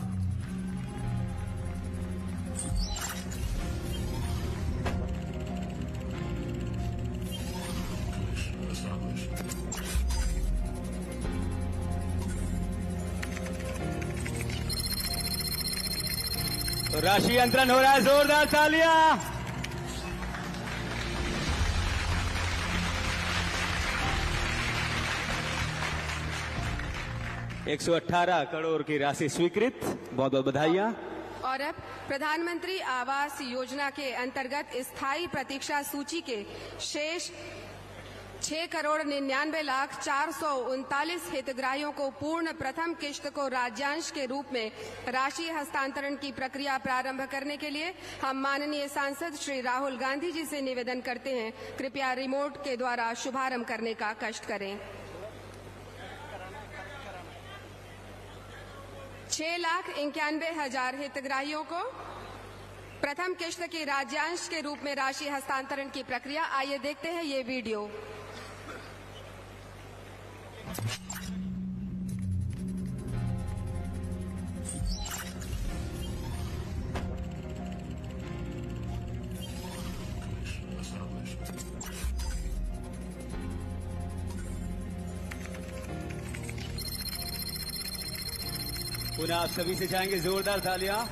राशि अंतरण हो रहा है, जोरदार तालियां। $118 करोड़ की राशि स्वीकृत, बहुत बहुत बधाइयां। और अब प्रधानमंत्री आवास योजना के अंतर्गत स्थायी प्रतीक्षा सूची के शेष 6,99,439 हितग्राहियों को पूर्ण प्रथम किश्त को राज्यांश के रूप में राशि हस्तांतरण की प्रक्रिया प्रारंभ करने के लिए हम माननीय सांसद श्री राहुल गांधी जी से निवेदन करते हैं, कृपया रिमोट के द्वारा शुभारंभ करने का कष्ट करें। 6,91,000 हितग्राहियों को प्रथम किश्त की राज्यांश के रूप में राशि हस्तांतरण की प्रक्रिया। आइए देखते हैं ये वीडियो। पुनः आप सभी से चाहेंगे जोरदार तालियां।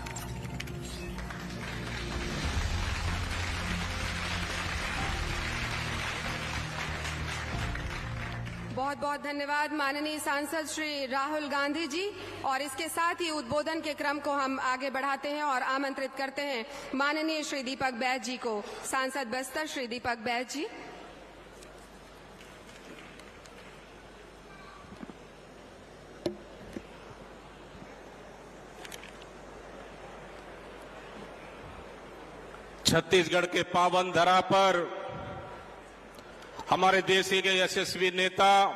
बहुत बहुत धन्यवाद माननीय सांसद श्री राहुल गांधी जी। और इसके साथ ही उद्बोधन के क्रम को हम आगे बढ़ाते हैं और आमंत्रित करते हैं माननीय श्री दीपक बैज जी को। सांसद बस्तर श्री दीपक बैज जी। छत्तीसगढ़ के पावन धरा पर हमारे देश के यशस्वी नेता,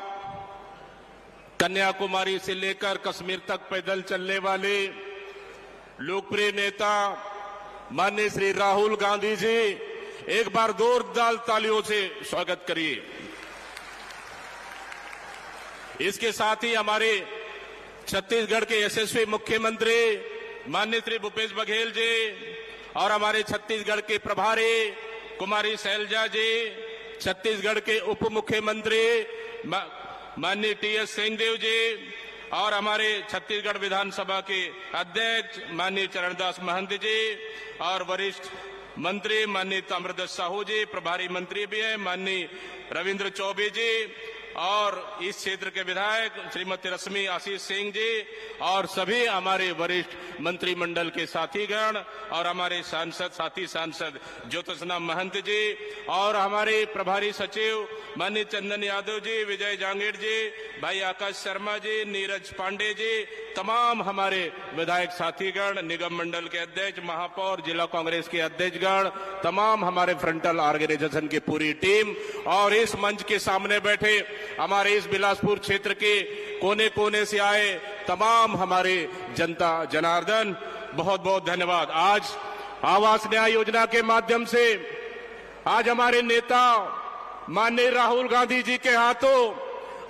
कन्याकुमारी से लेकर कश्मीर तक पैदल चलने वाले लोकप्रिय नेता माननीय श्री राहुल गांधी जी, एक बार जोरदार तालियों से स्वागत करिए। इसके साथ ही हमारे छत्तीसगढ़ के यशस्वी मुख्यमंत्री माननीय श्री भूपेश बघेल जी और हमारे छत्तीसगढ़ के प्रभारी कुमारी शैलजा जी, छत्तीसगढ़ के उप मुख्यमंत्री माननीय टी.एस. सिंहदेव जी और हमारे छत्तीसगढ़ विधानसभा के अध्यक्ष माननीय चरणदास महंत जी और वरिष्ठ मंत्री माननीय ताम्रध्वज साहू जी, प्रभारी मंत्री भी हैं माननीय रविंद्र चौबे जी और इस क्षेत्र के विधायक श्रीमती रश्मि आशीष सिंह जी और सभी हमारे वरिष्ठ मंत्रिमंडल के साथीगण और हमारे साथी सांसद ज्योतिषना महंत जी और हमारे प्रभारी सचिव माननीय चंदन यादव जी, विजय जांगेड़ जी, भाई आकाश शर्मा जी, नीरज पांडे जी, तमाम हमारे विधायक साथीगण, निगम मंडल के अध्यक्ष, महापौर, जिला कांग्रेस के अध्यक्षगण, तमाम हमारे फ्रंटल ऑर्गेनाइजेशन की पूरी टीम और इस मंच के सामने बैठे हमारे इस बिलासपुर क्षेत्र के कोने कोने से आए तमाम हमारे जनता जनार्दन, बहुत बहुत धन्यवाद। आज आवास न्याय योजना के माध्यम से आज हमारे नेता माननीय राहुल गांधी जी के हाथों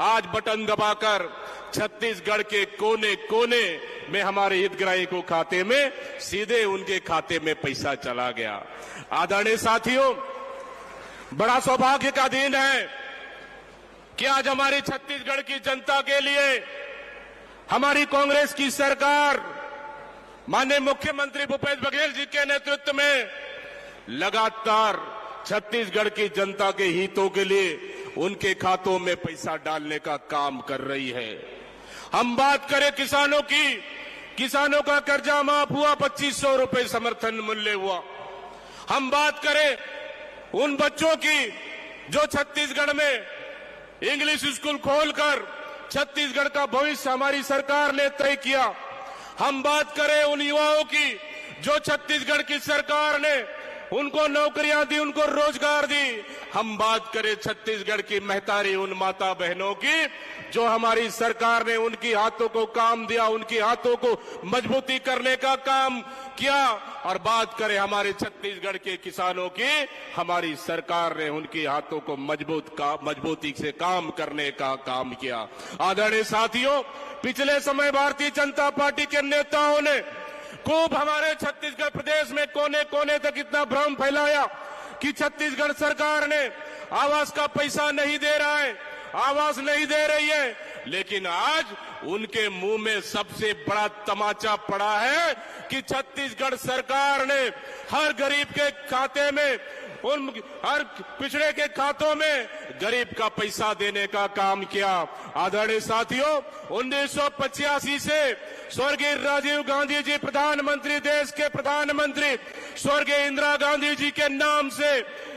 आज बटन दबाकर छत्तीसगढ़ के कोने कोने में हमारे हितग्राही को खाते में सीधे उनके खाते में पैसा चला गया। आदरणीय साथियों, बड़ा सौभाग्य का दिन है कि आज हमारी छत्तीसगढ़ की जनता के लिए हमारी कांग्रेस की सरकार माननीय मुख्यमंत्री भूपेश बघेल जी के नेतृत्व में लगातार छत्तीसगढ़ की जनता के हितों के लिए उनके खातों में पैसा डालने का काम कर रही है। हम बात करें किसानों की, किसानों का कर्जा माफ हुआ, 2500 रुपए समर्थन मूल्य हुआ। हम बात करें उन बच्चों की जो छत्तीसगढ़ में इंग्लिश स्कूल खोलकर छत्तीसगढ़ का भविष्य हमारी सरकार ने तय किया। हम बात करें उन युवाओं की जो छत्तीसगढ़ की सरकार ने उनको नौकरियां दी, उनको रोजगार दी। हम बात करें छत्तीसगढ़ की महतारी उन माता बहनों की जो हमारी सरकार ने उनकी हाथों को काम दिया, उनकी हाथों को मजबूती करने का काम किया। और बात करें हमारे छत्तीसगढ़ के किसानों की, हमारी सरकार ने उनकी हाथों को मजबूती से काम करने का काम किया। आदरणीय साथियों, पिछले समय भारतीय जनता पार्टी के नेताओं ने खूब हमारे छत्तीसगढ़ प्रदेश में कोने कोने तक इतना भ्रम फैलाया कि छत्तीसगढ़ सरकार ने आवास का पैसा नहीं दे रहा है, आवास नहीं दे रही है। लेकिन आज उनके मुंह में सबसे बड़ा तमाचा पड़ा है कि छत्तीसगढ़ सरकार ने हर गरीब के खाते में, उन हर पिछड़े के खातों में गरीब का पैसा देने का काम किया। आदरणीय साथियों, 1985 से स्वर्गीय राजीव गांधी जी प्रधानमंत्री, देश के प्रधानमंत्री स्वर्गीय इंदिरा गांधी जी के नाम से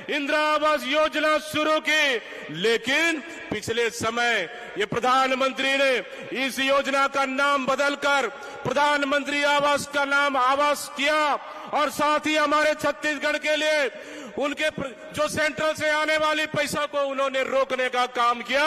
इंदिरा आवास योजना शुरू की। लेकिन पिछले समय ये प्रधानमंत्री ने इस योजना का नाम बदलकर प्रधानमंत्री आवास का नाम आवास किया। और साथ ही हमारे छत्तीसगढ़ के लिए उनके जो सेंट्रल से आने वाली पैसा को उन्होंने रोकने का काम किया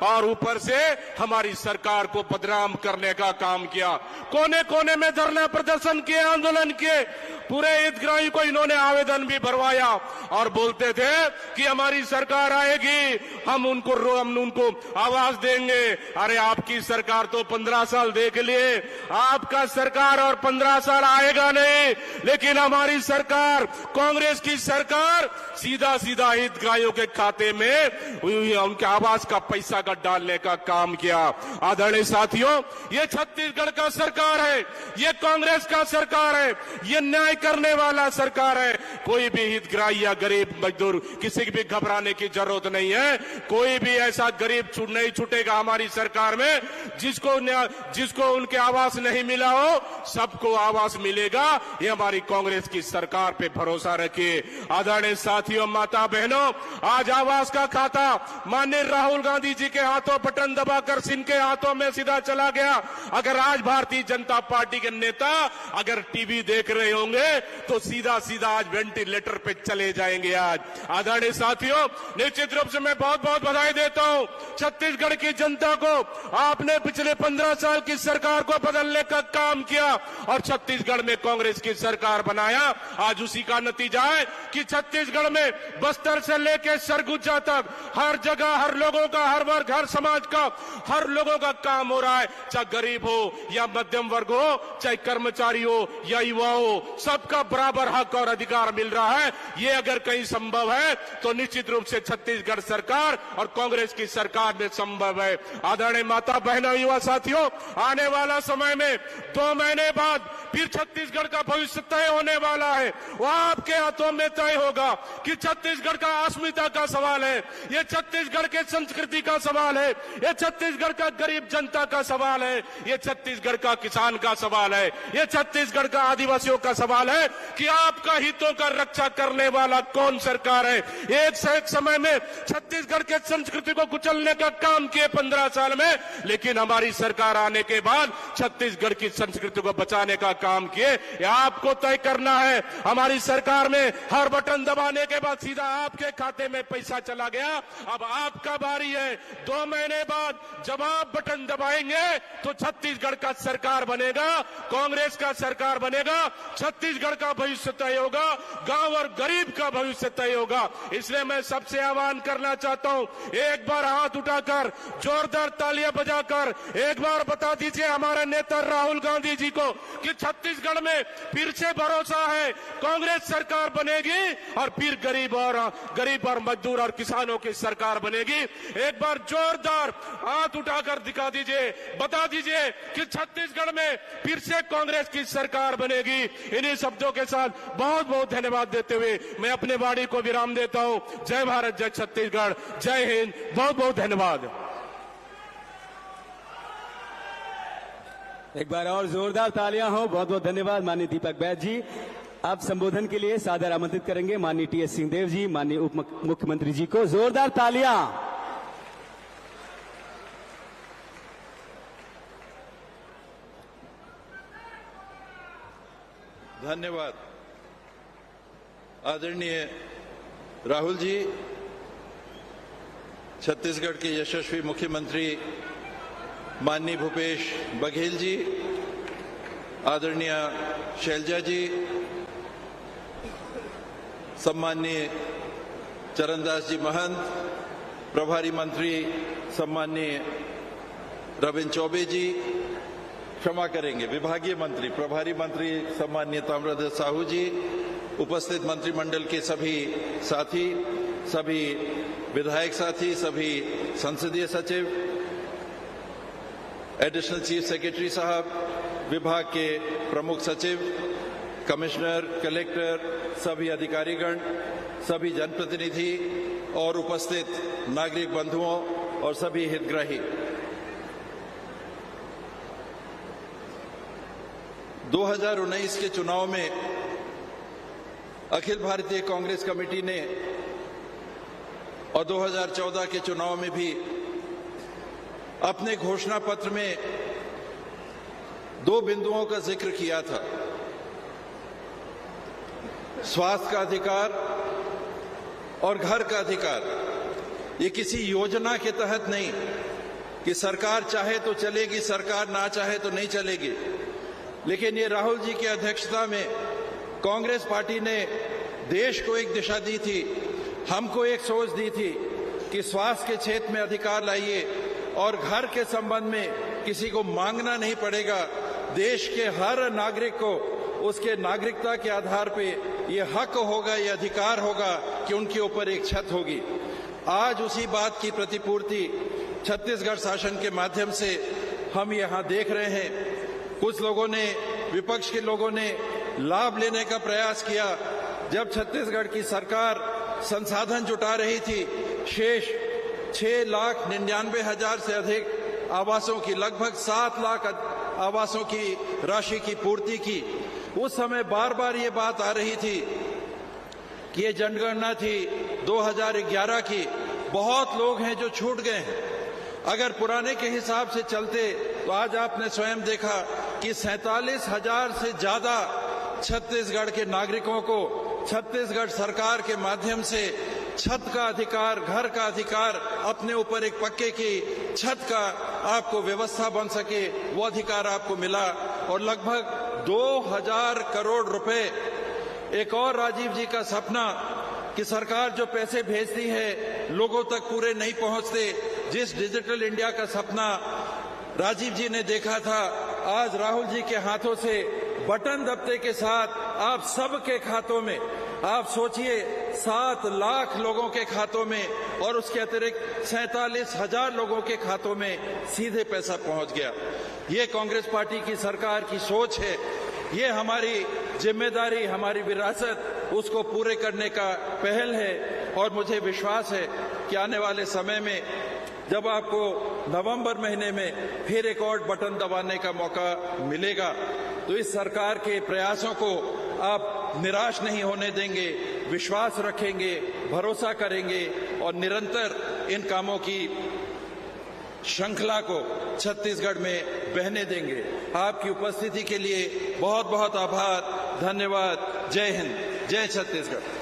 और ऊपर से हमारी सरकार को बदनाम करने का काम किया। कोने कोने में धरना प्रदर्शन किए, आंदोलन किए, पूरे हितग्राही को इन्होंने आवेदन भी भरवाया और बोलते थे कि हमारी सरकार आएगी, हम उनको आवास देंगे। अरे आपकी सरकार तो 15 साल देख लिए, आपका सरकार और 15 साल आएगा नहीं। लेकिन हमारी सरकार, कांग्रेस की सरकार सीधा सीधा हितग्राहियों के खाते में उनके आवास का पैसा का डालने का काम किया। आदरणीय साथियों, ये छत्तीसगढ़ का सरकार है, ये कांग्रेस का सरकार है, ये न्याय करने वाला सरकार है। कोई भी हितग्राही या गरीब मजदूर किसी भी घबराने की जरूरत नहीं है। कोई भी ऐसा गरीब नहीं छूटेगा हमारी सरकार में जिसको उनके आवास नहीं मिला हो, सबको आवास मिलेगा। ये हमारी कांग्रेस की सरकार पे भरोसा रखिए। आदरणीय साथियों, माता बहनों, आज आवास का खाता माननीय राहुल गांधी जी के हाथों बटन दबाकर इनके हाथों में सीधा चला गया। अगर आज भारतीय जनता पार्टी के नेता अगर टीवी देख रहे होंगे तो सीधा सीधा आज वेंटिलेटर पे चले जाएंगे। आज आदरणीय साथियों, निश्चित रूप से मैं बहुत बहुत बधाई देता हूं छत्तीसगढ़ की जनता को। आपने पिछले 15 साल की सरकार को बदलने का काम किया और छत्तीसगढ़ में कांग्रेस की सरकार बनाया। आज उसी का नतीजा है कि छत्तीसगढ़ में बस्तर से लेकर सरगुजा तक हर जगह हर लोगों का, हर वर्ग, हर समाज का, हर लोगों का काम हो रहा है। चाहे गरीब हो या मध्यम वर्ग हो, चाहे कर्मचारी हो या युवा हो, सबका बराबर हक और अधिकार मिल रहा है। ये अगर कहीं संभव है तो निश्चित रूप से छत्तीसगढ़ सरकार और कांग्रेस की सरकार में संभव है। आदरणीय माता बहनों, युवा साथियों, आने वाला समय में 2 महीने बाद फिर छत्तीसगढ़ का भविष्य तय होने वाला है। वो आपके हाथों में तय होगा कि छत्तीसगढ़ का अस्मिता का सवाल है, ये छत्तीसगढ़ के संस्कृति का सवाल है, ये छत्तीसगढ़ का गरीब जनता का सवाल है, ये छत्तीसगढ़ का किसान का सवाल है, ये छत्तीसगढ़ का आदिवासियों का सवाल है कि आपका हितों का रक्षा करने वाला कौन सरकार है। एक से एक समय में छत्तीसगढ़ के संस्कृति को कुचलने का काम किए 15 साल में, लेकिन हमारी सरकार आने के बाद छत्तीसगढ़ की संस्कृति को बचाने का काम किए। ये आपको तय करना है। हमारी सरकार में हर बटन दबाने के बाद सीधा आपके खाते में पैसा चला गया। अब आपका बारी है। 2 महीने बाद जब आप बटन दबाएंगे तो छत्तीसगढ़ का सरकार बनेगा, कांग्रेस का सरकार बनेगा, छत्तीसगढ़ का भविष्य तय होगा, गांव और गरीब का भविष्य तय होगा। इसलिए मैं सबसे आह्वान करना चाहता हूं, एक बार हाथ उठाकर जोरदार तालियां बजाकर एक बार बता दीजिए हमारे नेता राहुल गांधी जी को कि छत्तीसगढ़ में फिर से भरोसा है, कांग्रेस सरकार बनेगी और फिर गरीब और मजदूर और किसानों की सरकार बनेगी। एक बार जोरदार हाथ उठाकर दिखा दीजिए, बता दीजिए कि छत्तीसगढ़ में फिर से कांग्रेस की सरकार बनेगी। इन्हीं शब्दों के साथ बहुत बहुत धन्यवाद देते हुए मैं अपने वाणी को विराम देता हूं। जय भारत, जय छत्तीसगढ़, जय हिंद, बहुत बहुत धन्यवाद। एक बार और जोरदार तालियां हो। बहुत बहुत धन्यवाद माननीय दीपक बैद जी। अब संबोधन के लिए सादर आमंत्रित करेंगे माननीय टीएस सिंहदेव जी, माननीय उप मुख्यमंत्री जी को। जोरदार तालियां। धन्यवाद। आदरणीय राहुल जी, छत्तीसगढ़ के यशस्वी मुख्यमंत्री माननीय भूपेश बघेल जी, आदरणीय शैलजा जी, सम्माननीय चरणदास जी महंत, प्रभारी मंत्री सम्माननीय रविंद्र चौबे जी, क्षमा करेंगे विभागीय मंत्री प्रभारी मंत्री सम्माननीय ताम्रध्वज साहू जी, उपस्थित मंत्रिमंडल के सभी साथी, सभी विधायक साथी, सभी संसदीय सचिव, एडिशनल चीफ सेक्रेटरी साहब, विभाग के प्रमुख सचिव, कमिश्नर, कलेक्टर, सभी अधिकारीगण, सभी जनप्रतिनिधि और उपस्थित नागरिक बंधुओं और सभी हितग्राही, 2019 के चुनाव में अखिल भारतीय कांग्रेस कमेटी ने और 2014 के चुनाव में भी अपने घोषणा पत्र में 2 बिंदुओं का जिक्र किया था। स्वास्थ्य का अधिकार और घर का अधिकार। ये किसी योजना के तहत नहीं कि सरकार चाहे तो चलेगी, सरकार ना चाहे तो नहीं चलेगी, लेकिन ये राहुल जी की अध्यक्षता में कांग्रेस पार्टी ने देश को एक दिशा दी थी, हमको एक सोच दी थी कि स्वास्थ्य के क्षेत्र में अधिकार लाइए और घर के संबंध में किसी को मांगना नहीं पड़ेगा। देश के हर नागरिक को उसके नागरिकता के आधार पे ये हक होगा, ये अधिकार होगा कि उनके ऊपर एक छत होगी। आज उसी बात की प्रतिपूर्ति छत्तीसगढ़ शासन के माध्यम से हम यहाँ देख रहे हैं। कुछ लोगों ने, विपक्ष के लोगों ने लाभ लेने का प्रयास किया। जब छत्तीसगढ़ की सरकार संसाधन जुटा रही थी, शेष 6,99,000 से अधिक आवासों की, लगभग 7 लाख आवासों की राशि की पूर्ति की, उस समय बार बार ये बात आ रही थी कि ये जनगणना थी 2011 की, बहुत लोग हैं जो छूट गए हैं। अगर पुराने के हिसाब से चलते तो आज आपने स्वयं देखा कि 47,000 से ज्यादा छत्तीसगढ़ के नागरिकों को छत्तीसगढ़ सरकार के माध्यम से छत का अधिकार, घर का अधिकार, अपने ऊपर एक पक्के की छत का आपको व्यवस्था बन सके, वो अधिकार आपको मिला। और लगभग 2,000 करोड़ रुपए, एक और राजीव जी का सपना कि सरकार जो पैसे भेजती है लोगों तक पूरे नहीं पहुंचते, जिस डिजिटल इंडिया का सपना राजीव जी ने देखा था, आज राहुल जी के हाथों से बटन दबते के साथ आप सबके खातों में, आप सोचिए 7 लाख लोगों के खातों में और उसके अतिरिक्त 47,000 लोगों के खातों में सीधे पैसा पहुंच गया। ये कांग्रेस पार्टी की सरकार की सोच है, ये हमारी जिम्मेदारी, हमारी विरासत, उसको पूरे करने का पहल है। और मुझे विश्वास है कि आने वाले समय में जब आपको नवंबर महीने में फिर एक और बटन दबाने का मौका मिलेगा, तो इस सरकार के प्रयासों को आप निराश नहीं होने देंगे, विश्वास रखेंगे, भरोसा करेंगे और निरंतर इन कामों की श्रृंखला को छत्तीसगढ़ में बहने देंगे। आपकी उपस्थिति के लिए बहुत बहुत आभार, धन्यवाद। जय हिंद, जय छत्तीसगढ़।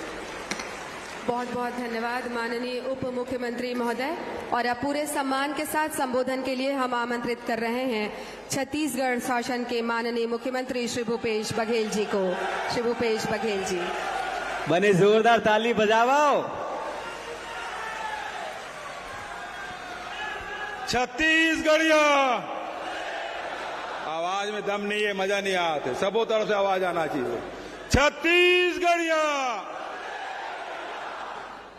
बहुत बहुत धन्यवाद माननीय उप मुख्यमंत्री महोदय। और अब पूरे सम्मान के साथ संबोधन के लिए हम आमंत्रित कर रहे हैं छत्तीसगढ़ शासन के माननीय मुख्यमंत्री श्री भूपेश बघेल जी को। श्री भूपेश बघेल जी, बने जोरदार ताली बजाओ। छत्तीसगढ़िया, आवाज में दम नहीं है, मजा नहीं आते, सबों तरफ से आवाज आना चाहिए। छत्तीसगढ़िया,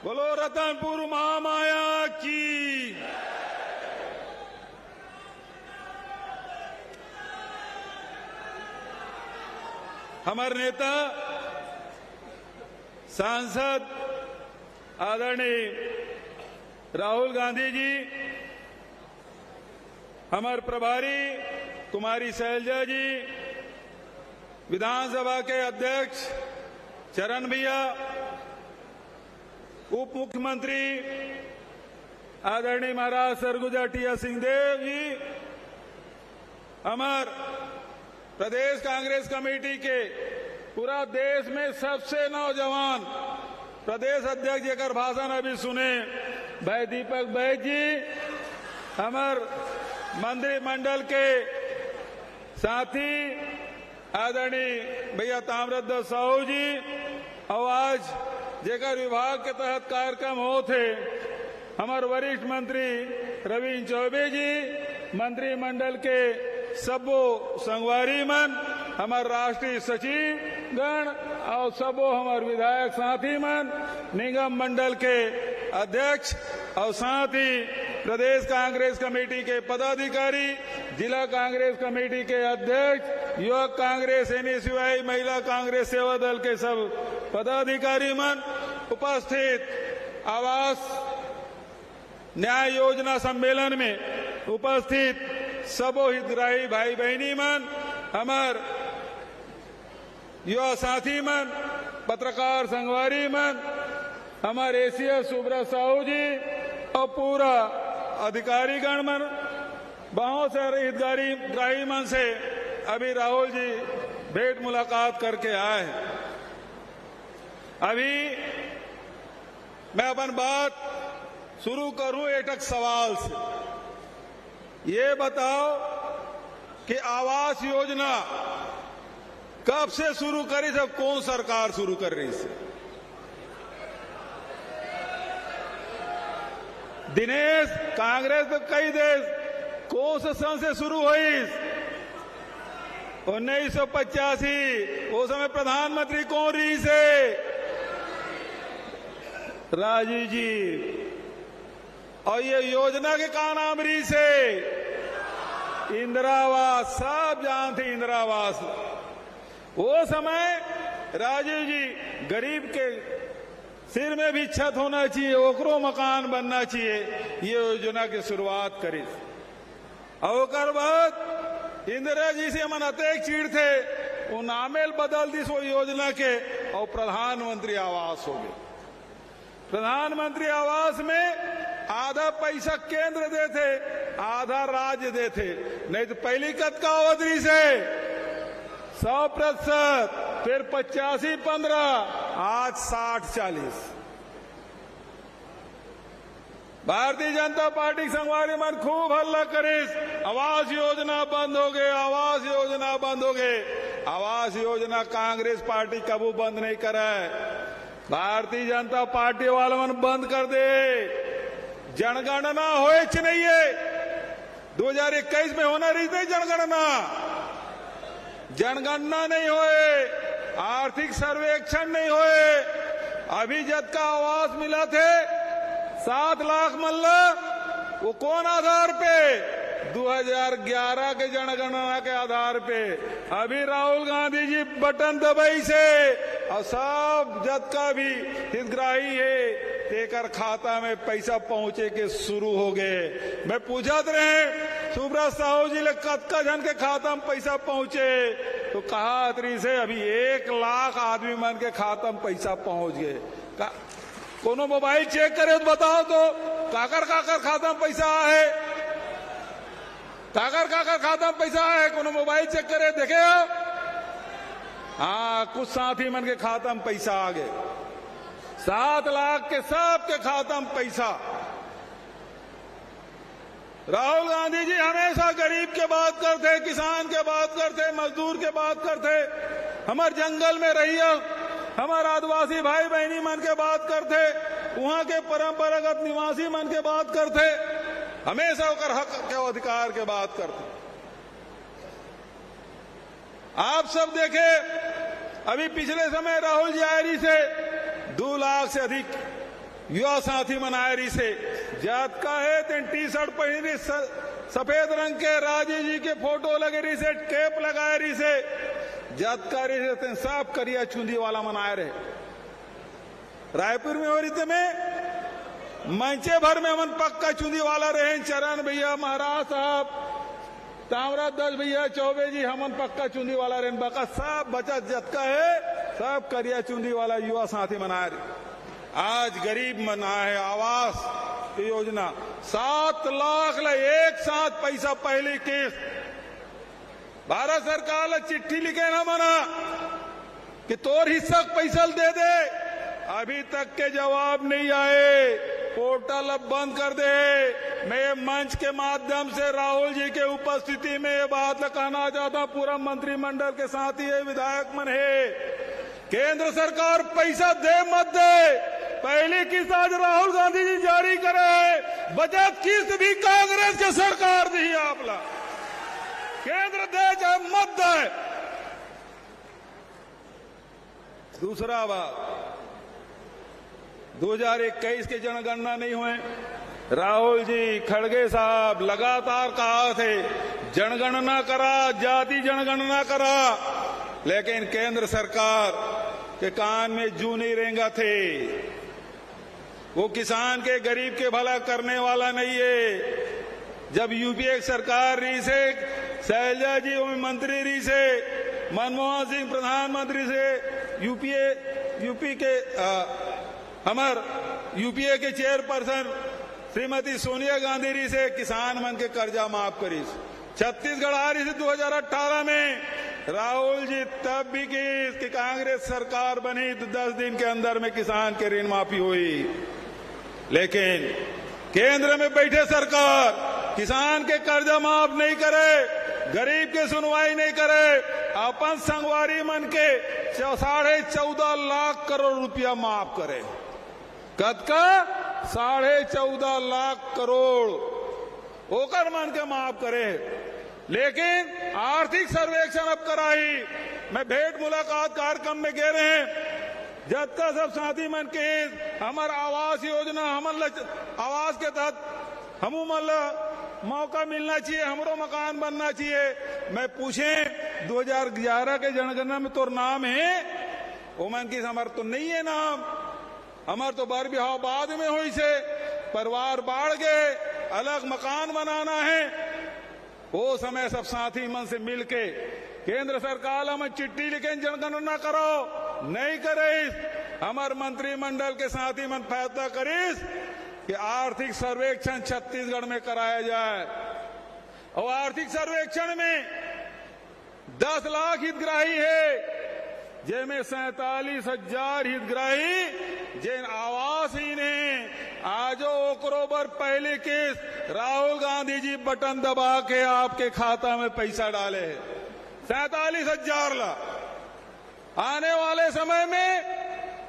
बोलो रतनपुर महामाया की। हमारे नेता सांसद आदरणीय राहुल गांधी जी, हमारे प्रभारी कुमारी शैलजा जी, विधानसभा के अध्यक्ष चरण भैया, उप मुख्यमंत्री आदरणीय महाराज सरगुजा टिया सिंहदेव जी, हमार प्रदेश कांग्रेस कमेटी के पूरा देश में सबसे नौजवान प्रदेश अध्यक्ष जी का भाषण अभी सुने भाई दीपक बैज जी, हमार मंत्रिमंडल के साथी आदरणीय भैया ताम्रध्वज साहू जी, और आज जेकर विभाग के तहत कार्यक्रम हो थे हमारे वरिष्ठ मंत्री रविन्द्र चौबे जी, मंत्रिमंडल के सबो संगवारी मन, हमारे राष्ट्रीय सचिव गण और सबो हमारे विधायक साथी मन, निगम मंडल के अध्यक्ष और साथ ही प्रदेश कांग्रेस कमेटी के पदाधिकारी, जिला कांग्रेस कमेटी के अध्यक्ष, युवक कांग्रेस, एनएसयूआई, महिला कांग्रेस सेवा दल के सब पदाधिकारी मन, उपस्थित आवास न्याय योजना सम्मेलन में उपस्थित सबो हितग्राही भाई बहनी मन, हमार युवा साथी मन, पत्रकार संगवारी मन, हमारे एसीएस सुब्रत साहू जी और पूरा अधिकारीगण मन, बहुत सारे हितग्राही मन से अभी राहुल जी भेंट मुलाकात करके आए हैं। अभी मैं अपन बात शुरू करूं एक सवाल से। ये बताओ कि आवास योजना कब से शुरू करी, जब कौन सरकार शुरू कर रही से? दिनेश, कांग्रेस तो कई देश कौन से सन से शुरू हुई? 1985। उस समय प्रधानमंत्री कौन रही से? राजीव जी। और ये योजना के का नाम रही से? इंदिरा आवास। सब जानते इंदिरा आवास। वो समय राजीव जी गरीब के सिर में भी छत होना चाहिए, ओकरो मकान बनना चाहिए, ये योजना की शुरुआत करी। और बाद इंदिरा जी से मन अतेक चीड़ थे, वो नामेल बदल दी सो योजना के और प्रधानमंत्री आवास हो गए। प्रधानमंत्री आवास में आधा पैसा केंद्र देते, आधा राज्य देते। नहीं तो पहली कद का अवधि से 100%, फिर 85-15, आज 60-40। भारतीय जनता पार्टी संगवारी मन खूब हल्ला करे, आवास योजना बंद हो गए, आवास योजना बंद हो गए। आवास योजना कांग्रेस पार्टी कबू बंद नहीं करे, भारतीय जनता पार्टी वाले मन बंद कर दे। जनगणना होए नहीं है, 2021 में होना रही थी जनगणना, जनगणना नहीं होए, आर्थिक सर्वेक्षण नहीं होए। अभी जब का आवास मिला थे 7 लाख मल्ला, वो कौन आधार पे? 2011 के जनगणना के आधार पे। अभी राहुल गांधी जी बटन दबाई से और सब जब का भी हितग्राही है तेकर खाता में पैसा पहुंचे के शुरू हो गए। मैं पूछत रहे सुब्रत साहू जी ले कत्का जन के खाता में पैसा पहुंचे, तो कहा अतरी से अभी 1 लाख आदमी मन के खाता में पैसा पहुंच गए। कोनो मोबाइल चेक करे तो बताओ तो काकर खाता में पैसा है, काकर खाता में पैसा है, कोनो मोबाइल चेक करे देखे हो? हाँ, कुछ साथी मन के खाता में पैसा आ गए। 7 लाख के सब के खाता में पैसा। राहुल गांधी जी हमेशा गरीब के बात करते, किसान के बात करते, मजदूर के बात करते, हमारे जंगल में रहिए, हमारे आदिवासी भाई बहनी मन के बात करते, वहां के परंपरागत निवासी मन के बात करते, हमेशा होकर हक के अधिकार के बात करते। आप सब देखे अभी पिछले समय राहुल जी आयरी से 2 लाख से अधिक युवा साथी मन आयरी से जात का है तेन टी शर्ट पहनी, सफेद रंग के राजीव जी के फोटो लगे रही से, कैप लगाए रही से, जात का रही से साफ करिया चुंदी वाला मन आए रहे। रायपुर में हो रही थे में मंचे भर में मन पक्का चुंदी वाला रहे, चरण भैया, महाराज साहब, ताम्रध्वज भैया, चौबे जी, हमन पक्का चुंदी वाला रहे। बका सब बचत जतका है सब करिया चुंदी वाला युवा साथी मना रहे। आज गरीब मना है आवास योजना 7 लाख ला एक साथ पैसा पहली किस्त। भारत सरकार ला चिट्ठी लिखे ना मना कि तोर हिस्सा पैसा दे दे, अभी तक के जवाब नहीं आए। पोर्टल अब बंद कर दे। मैं मंच के माध्यम से राहुल जी के उपस्थिति में ये बात कहना चाहता हूं, पूरा मंत्रिमंडल के साथ ही विधायक मन है, केंद्र सरकार पैसा दे मत दे, पहली किस्त आज राहुल गांधी जी जारी करे। बचत किस्त भी कांग्रेस की सरकार दी है, आपला केंद्र दे चाहे मत दे। दूसरा बात, 2021 के जनगणना नहीं हुए। राहुल जी, खड़गे साहब लगातार कहा थे जनगणना करा, जाति जनगणना करा, लेकिन केंद्र सरकार के कान में जू नहीं रेंगा थे। वो किसान के गरीब के भला करने वाला नहीं है। जब यूपीए सरकार रही से, शैलजा जी मंत्री रही से, मनमोहन सिंह प्रधानमंत्री से, यूपी के यूपीए के चेयरपर्सन श्रीमती सोनिया गांधी जी से किसान मन के कर्जा माफ करी। छत्तीसगढ़ आ रही थी 2018 में, राहुल जी तब भी कि कांग्रेस सरकार बनी तो 10 दिन के अंदर में किसान के ऋण माफी हुई। लेकिन केंद्र में बैठे सरकार किसान के कर्जा माफ नहीं करे, गरीब के सुनवाई नहीं करे, अपन संगवारी मन के 14.5 लाख करोड़ रुपया माफ करे। कद का 14.5 लाख करोड़ ओकर मन के माफ करे। लेकिन आर्थिक सर्वेक्षण अब कराई। मैं भेंट मुलाकात कार्यक्रम में गए रहे हैं, जब तक सब साथी मन के हमार आवास योजना, हमार आवास के तहत हमू मतलब मौका मिलना चाहिए, हमरो मकान बनना चाहिए। मैं पूछे 2011 के जनगणना में तो नाम है, वो मन की हमार तो नहीं है नाम, हमार तो बार बिहाव बाद में हुई से, परिवार बाढ़ गए, अलग मकान बनाना है। वो समय सब साथी मन से मिलके केंद्र सरकार हमें चिट्ठी लिखे जनगणना करो, नहीं करे। हमार मंत्रिमंडल के साथी मन फैसला करीस कि आर्थिक सर्वेक्षण छत्तीसगढ़ में कराया जाए। और आर्थिक सर्वेक्षण में 10 लाख हितग्राही है, जिनमें 47,000 हितग्राही जिन आवासहीन है। आजो ओकरोबर पहले किस्त राहुल गांधी जी बटन दबा के आपके खाता में पैसा डाले है, 47,000 लाख। आने वाले समय में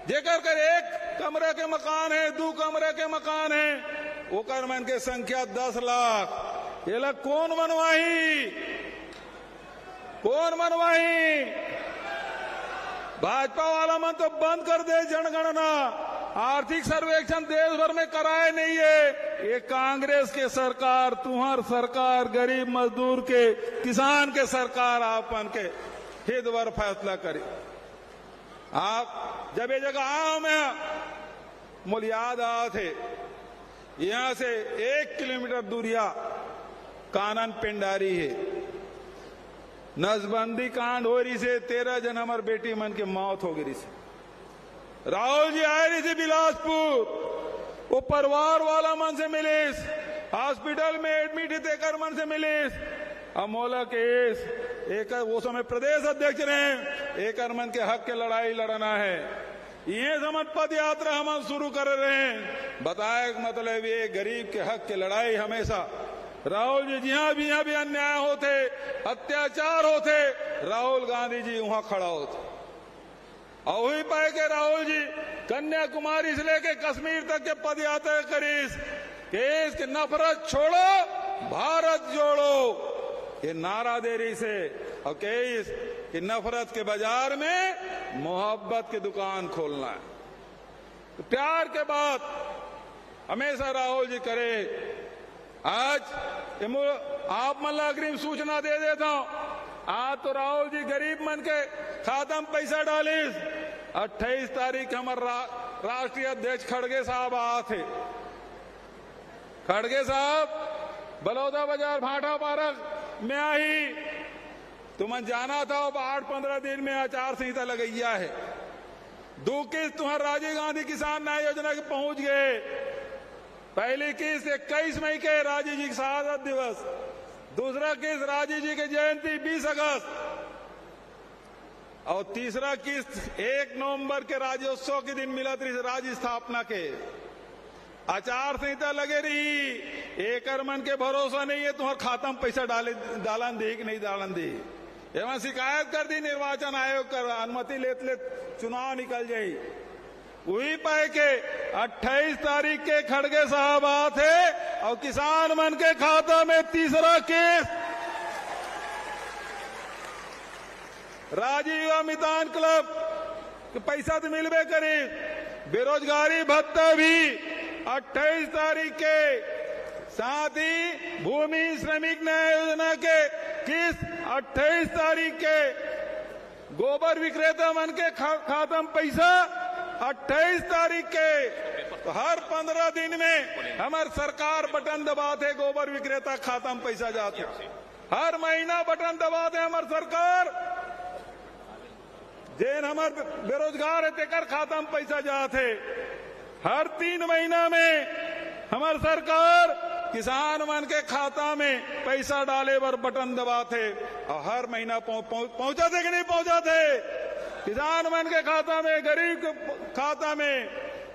जेकर कर 1 कमरे के मकान है, 2 कमरे के मकान है, ओकर मन के संख्या 10 लाख। ये लोग कौन बनवाही, कौन बनवाही? भाजपा वाला मन तो बंद कर दे जनगणना। आर्थिक सर्वेक्षण देश भर में कराए नहीं है, ये कांग्रेस के सरकार, तुम्हार सरकार, गरीब मजदूर के, किसान के सरकार आपन के हित भर फैसला करे। आप जब ये जगह आओ, मैं मुझे याद आ थे, यहां से 1 किलोमीटर दूरिया कानन पिंडारी है। नसबंदी कांड हो रही से 13 जन हमार बेटी मन के मौत हो गई से। राहुल जी आए रही थी बिलासपुर, वो परिवार वाला मन से मिलिस, हॉस्पिटल में एडमिट थे कर मन से मिलिस। अमोला केस एक वो समय प्रदेश अध्यक्ष रहे, एक मन के हक के लड़ाई लड़ना है। ये समझ पद यात्रा हम शुरू कर रहे हैं, बताए मतलब ये गरीब के हक के लड़ाई हमेशा राहुल जी जहां भी अन्याय होते, अत्याचार होते, राहुल गांधी जी वहां खड़ा होते। और वही पाए के राहुल जी कन्याकुमारी से लेके कश्मीर तक के पद यात्रा करीस, केस के नफरत छोड़ो भारत जोड़ो, ये नारा दे रही से। और केस कि नफरत के बाजार में मोहब्बत की दुकान खोलना है। तो प्यार के बात हमेशा राहुल जी करे। आज आप मन अग्रिम सूचना दे देता हूं, आज तो राहुल जी गरीब मन के खाता में पैसा डालिस। 28 तारीख हमारे राष्ट्रीय अध्यक्ष खड़गे साहब आए थे। खड़गे साहब बलौदा बाजार भाटा पार्क में आई, तुम जाना था। अब 8-15 दिन में आचार संहिता लगैया है। 2 किस्त तुम्हारे राजीव गांधी किसान न्याय योजना के पहुंच गए। पहली किस्त 21 मई के राजीव जी का शहादत दिवस, दूसरा किस्त राजीव जी की जयंती 20 अगस्त। और तीसरा किस्त 1 नवंबर के राज्योत्सव के दिन मिला थी राज्य स्थापना के। आचार संहिता लगे रही, एक मन के भरोसा नहीं है तुम्हारे खाता में पैसा डालन दी कि नहीं डालन दी। एवं शिकायत कर दी निर्वाचन आयोग कर, अनुमति लेते चुनाव निकल जाये। वही पाए के 28 तारीख के खड़गे साहब थे और किसान मन के खाता में तीसरा केस राजीव अमितान क्लब पैसा तो मिलबे करे। बेरोजगारी भत्ता भी 28 तारीख के, साथ ही भूमि श्रमिक न्याय योजना के किस्त 28 तारीख के, गोबर विक्रेता मन के खाता में पैसा 28 तारीख के। तो हर 15 दिन में हमार सरकार बटन दबाते गोबर विक्रेता खाता में पैसा जाते। हर महीना बटन दबाते हमार सरकार, जेन हमार बेरोजगार है तेकर खाता में पैसा जाते। हर 3 महीना में हमार सरकार किसान मन के खाता में पैसा डाले पर बटन दबाते और हर महीना पहुंचाते कि नहीं पहुंचाते किसान मन के खाता में, गरीब के खाता में।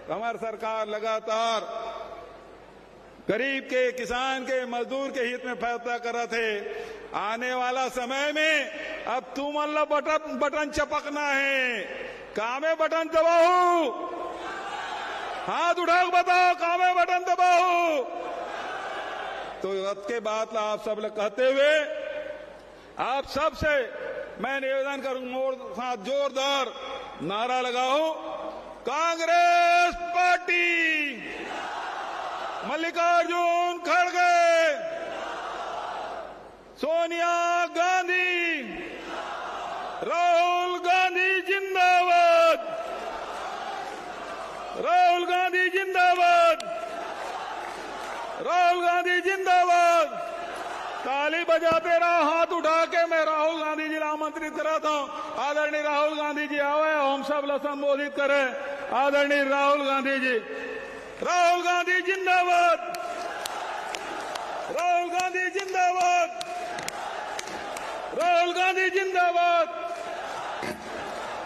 हमार सरकार लगातार गरीब के, किसान के, मजदूर के हित में फैसला करा थे। आने वाला समय में अब तुम अल्लाह बटन चपकना है। कहाँ में बटन दबाओ? हाथ उठा के बताओ कहाँ में बटन दबाओ? तो रथ के बात आप सब लोग कहते हुए आप सबसे मैं निवेदन करूंगा और साथ जोरदार नारा लगाओ, कांग्रेस पार्टी, मल्लिकार्जुन खड़गे, सोनिया गांधी, राहुल गांधी जिंदाबाद, राहुल गांधी जिंदाबाद, राहुल गांधी जिंदाबाद। ताली बजाते रहो, हाथ उठा के मैं राहुल गांधी जी आमंत्रित कराता हूं। आदरणीय राहुल गांधी जी आवे, हम सब लोग संबोधित करें। आदरणीय राहुल गांधी जी, राहुल गांधी जिंदाबाद, राहुल गांधी जिंदाबाद, राहुल गांधी जिंदाबाद,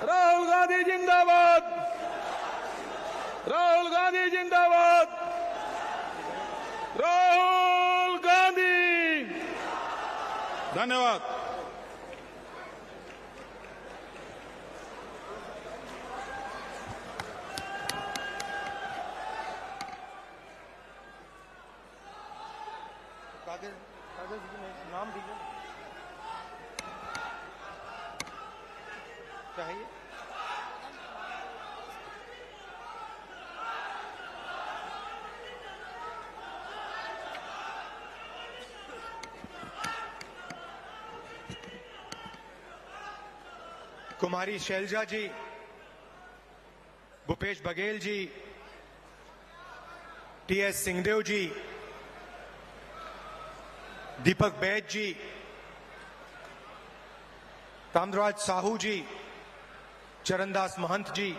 राहुल गांधी जिंदाबाद, राहुल गांधी जिंदाबाद, राहुल गांधी। धन्यवाद। कागज नाम दीजिए, चाहिए। कुमारी शैलजा जी, भूपेश बघेल जी, टीएस सिंहदेव जी, दीपक बैद जी, ताम्रराज साहू जी, चरणदास महंत जी,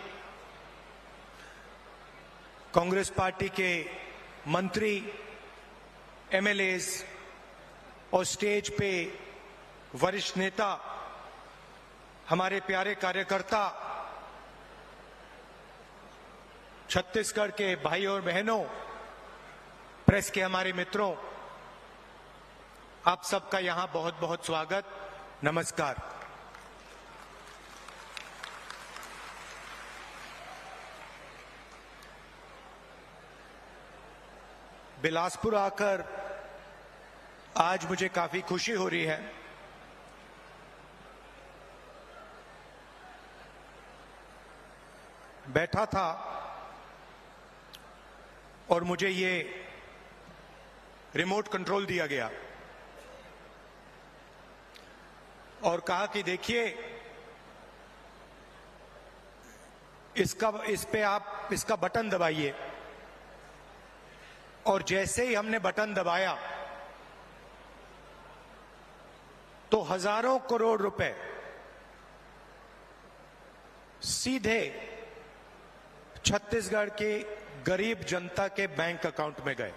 कांग्रेस पार्टी के मंत्री, एमएलएज और स्टेज पे वरिष्ठ नेता, हमारे प्यारे कार्यकर्ता, छत्तीसगढ़ के भाई और बहनों, प्रेस के हमारे मित्रों, आप सबका यहां बहुत बहुत स्वागत, नमस्कार। बिलासपुर आकर आज मुझे काफी खुशी हो रही है। बैठा था और मुझे ये रिमोट कंट्रोल दिया गया और कहा कि देखिए इस पे आप इसका बटन दबाइए। और जैसे ही हमने बटन दबाया तो हजारों करोड़ रुपए सीधे छत्तीसगढ़ के गरीब जनता के बैंक अकाउंट में गए।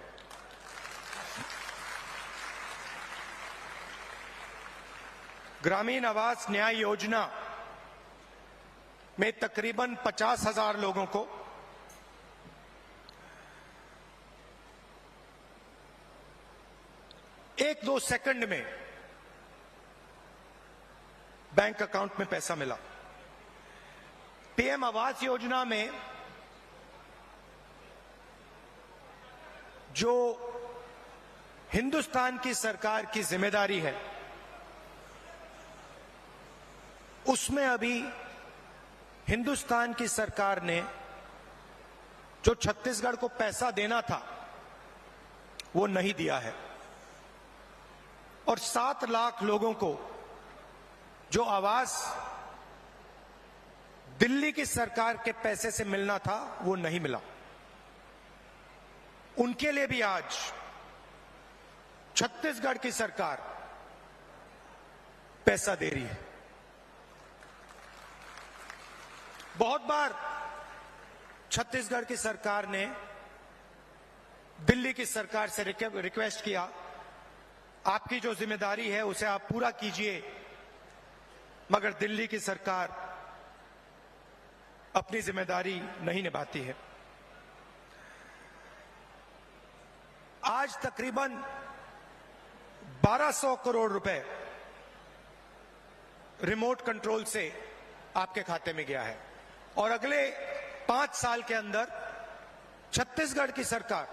ग्रामीण आवास न्याय योजना में तकरीबन 50,000 लोगों को एक दो सेकंड में बैंक अकाउंट में पैसा मिला। पीएम आवास योजना में जो हिंदुस्तान की सरकार की जिम्मेदारी है, उसमें अभी हिंदुस्तान की सरकार ने जो छत्तीसगढ़ को पैसा देना था वो नहीं दिया है, और 7 लाख लोगों को जो आवास दिल्ली की सरकार के पैसे से मिलना था वो नहीं मिला। उनके लिए भी आज छत्तीसगढ़ की सरकार पैसा दे रही है। बहुत बार छत्तीसगढ़ की सरकार ने दिल्ली की सरकार से रिक्वेस्ट किया, आपकी जो जिम्मेदारी है उसे आप पूरा कीजिए, मगर दिल्ली की सरकार अपनी जिम्मेदारी नहीं निभाती है। आज तकरीबन 1200 करोड़ रुपए रिमोट कंट्रोल से आपके खाते में गया है, और अगले 5 साल के अंदर छत्तीसगढ़ की सरकार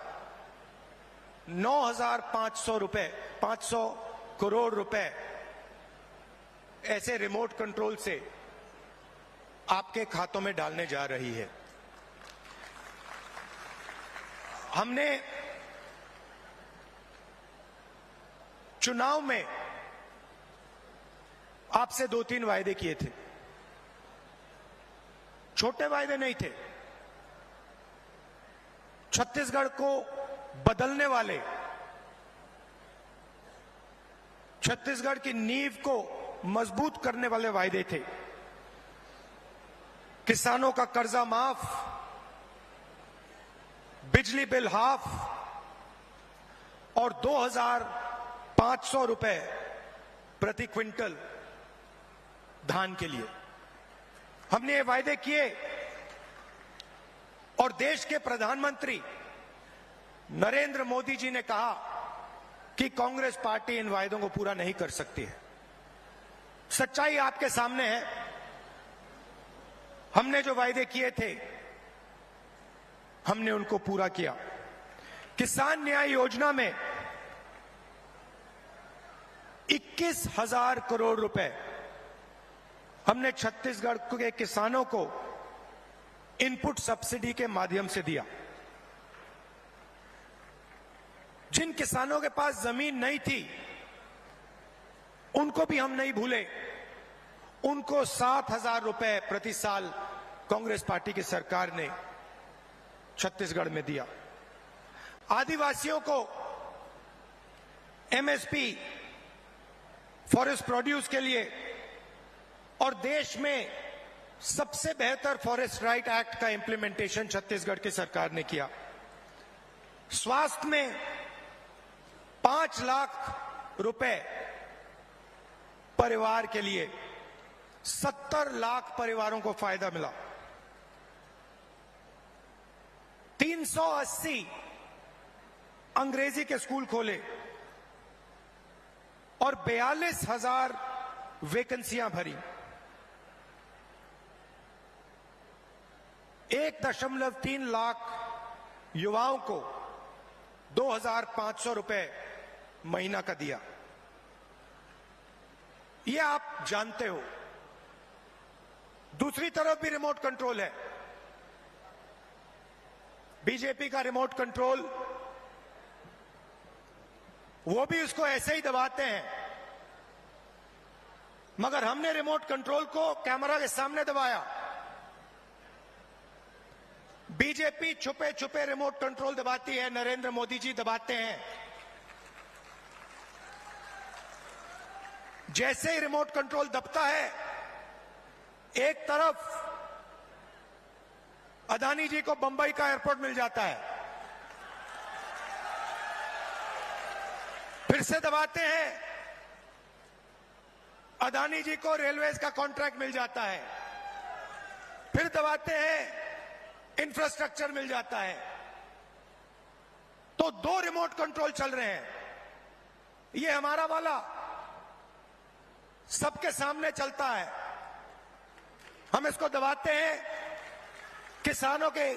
500 करोड़ रुपए ऐसे रिमोट कंट्रोल से आपके खातों में डालने जा रही है। हमने चुनाव में आपसे 2-3 वायदे किए थे। छोटे वायदे नहीं थे, छत्तीसगढ़ को बदलने वाले, छत्तीसगढ़ की नींव को मजबूत करने वाले वायदे थे। किसानों का कर्जा माफ, बिजली बिल हाफ और 2,500 रुपए प्रति क्विंटल धान के लिए हमने ये वायदे किए, और देश के प्रधानमंत्री नरेंद्र मोदी जी ने कहा कि कांग्रेस पार्टी इन वायदों को पूरा नहीं कर सकती है। सच्चाई आपके सामने है। हमने जो वायदे किए थे हमने उनको पूरा किया। किसान न्याय योजना में 21,000 करोड़ रुपए हमने छत्तीसगढ़ के किसानों को इनपुट सब्सिडी के माध्यम से दिया। जिन किसानों के पास जमीन नहीं थी उनको भी हम नहीं भूले, उनको 7,000 रुपए प्रति साल कांग्रेस पार्टी की सरकार ने छत्तीसगढ़ में दिया। आदिवासियों को एमएसपी फॉरेस्ट प्रोड्यूस के लिए और देश में सबसे बेहतर फॉरेस्ट राइट एक्ट का इंप्लीमेंटेशन छत्तीसगढ़ की सरकार ने किया। स्वास्थ्य में 5 लाख रुपए परिवार के लिए 70 लाख परिवारों को फायदा मिला। 380 अंग्रेजी के स्कूल खोले और 42,000 वैकेंसियां भरी। 1.3 लाख युवाओं को 2,500 रुपए महीना का दिया। ये आप जानते हो। दूसरी तरफ भी रिमोट कंट्रोल है। बीजेपी का रिमोट कंट्रोल, वो भी उसको ऐसे ही दबाते हैं, मगर हमने रिमोट कंट्रोल को कैमरा के सामने दबाया। बीजेपी छुपे छुपे रिमोट कंट्रोल दबाती है, नरेंद्र मोदी जी दबाते हैं। जैसे ही रिमोट कंट्रोल दबता है, एक तरफ अदानी जी को बंबई का एयरपोर्ट मिल जाता है, फिर से दबाते हैं, अदानी जी को रेलवेज का कॉन्ट्रैक्ट मिल जाता है, फिर दबाते हैं, इंफ्रास्ट्रक्चर मिल जाता है। तो 2 रिमोट कंट्रोल चल रहे हैं। ये हमारा वाला सबके सामने चलता है, हम इसको दबाते हैं, किसानों के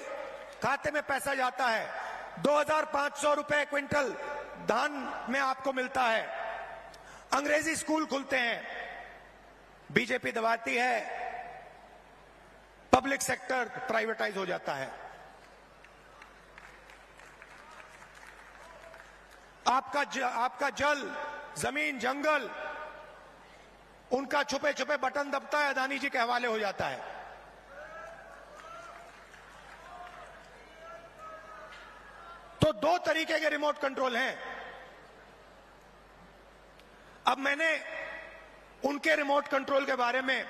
खाते में पैसा जाता है। 2500 रुपए क्विंटल धान में आपको मिलता है। अंग्रेजी स्कूल खुलते हैं, बीजेपी दबाती है, पब्लिक सेक्टर प्राइवेटाइज हो जाता है। आपका जल, जमीन, जंगल, उनका छुपे छुपे बटन दबता है, अदानी जी के हवाले हो जाता है। तो 2 तरीके के रिमोट कंट्रोल हैं। अब मैंने उनके रिमोट कंट्रोल के बारे में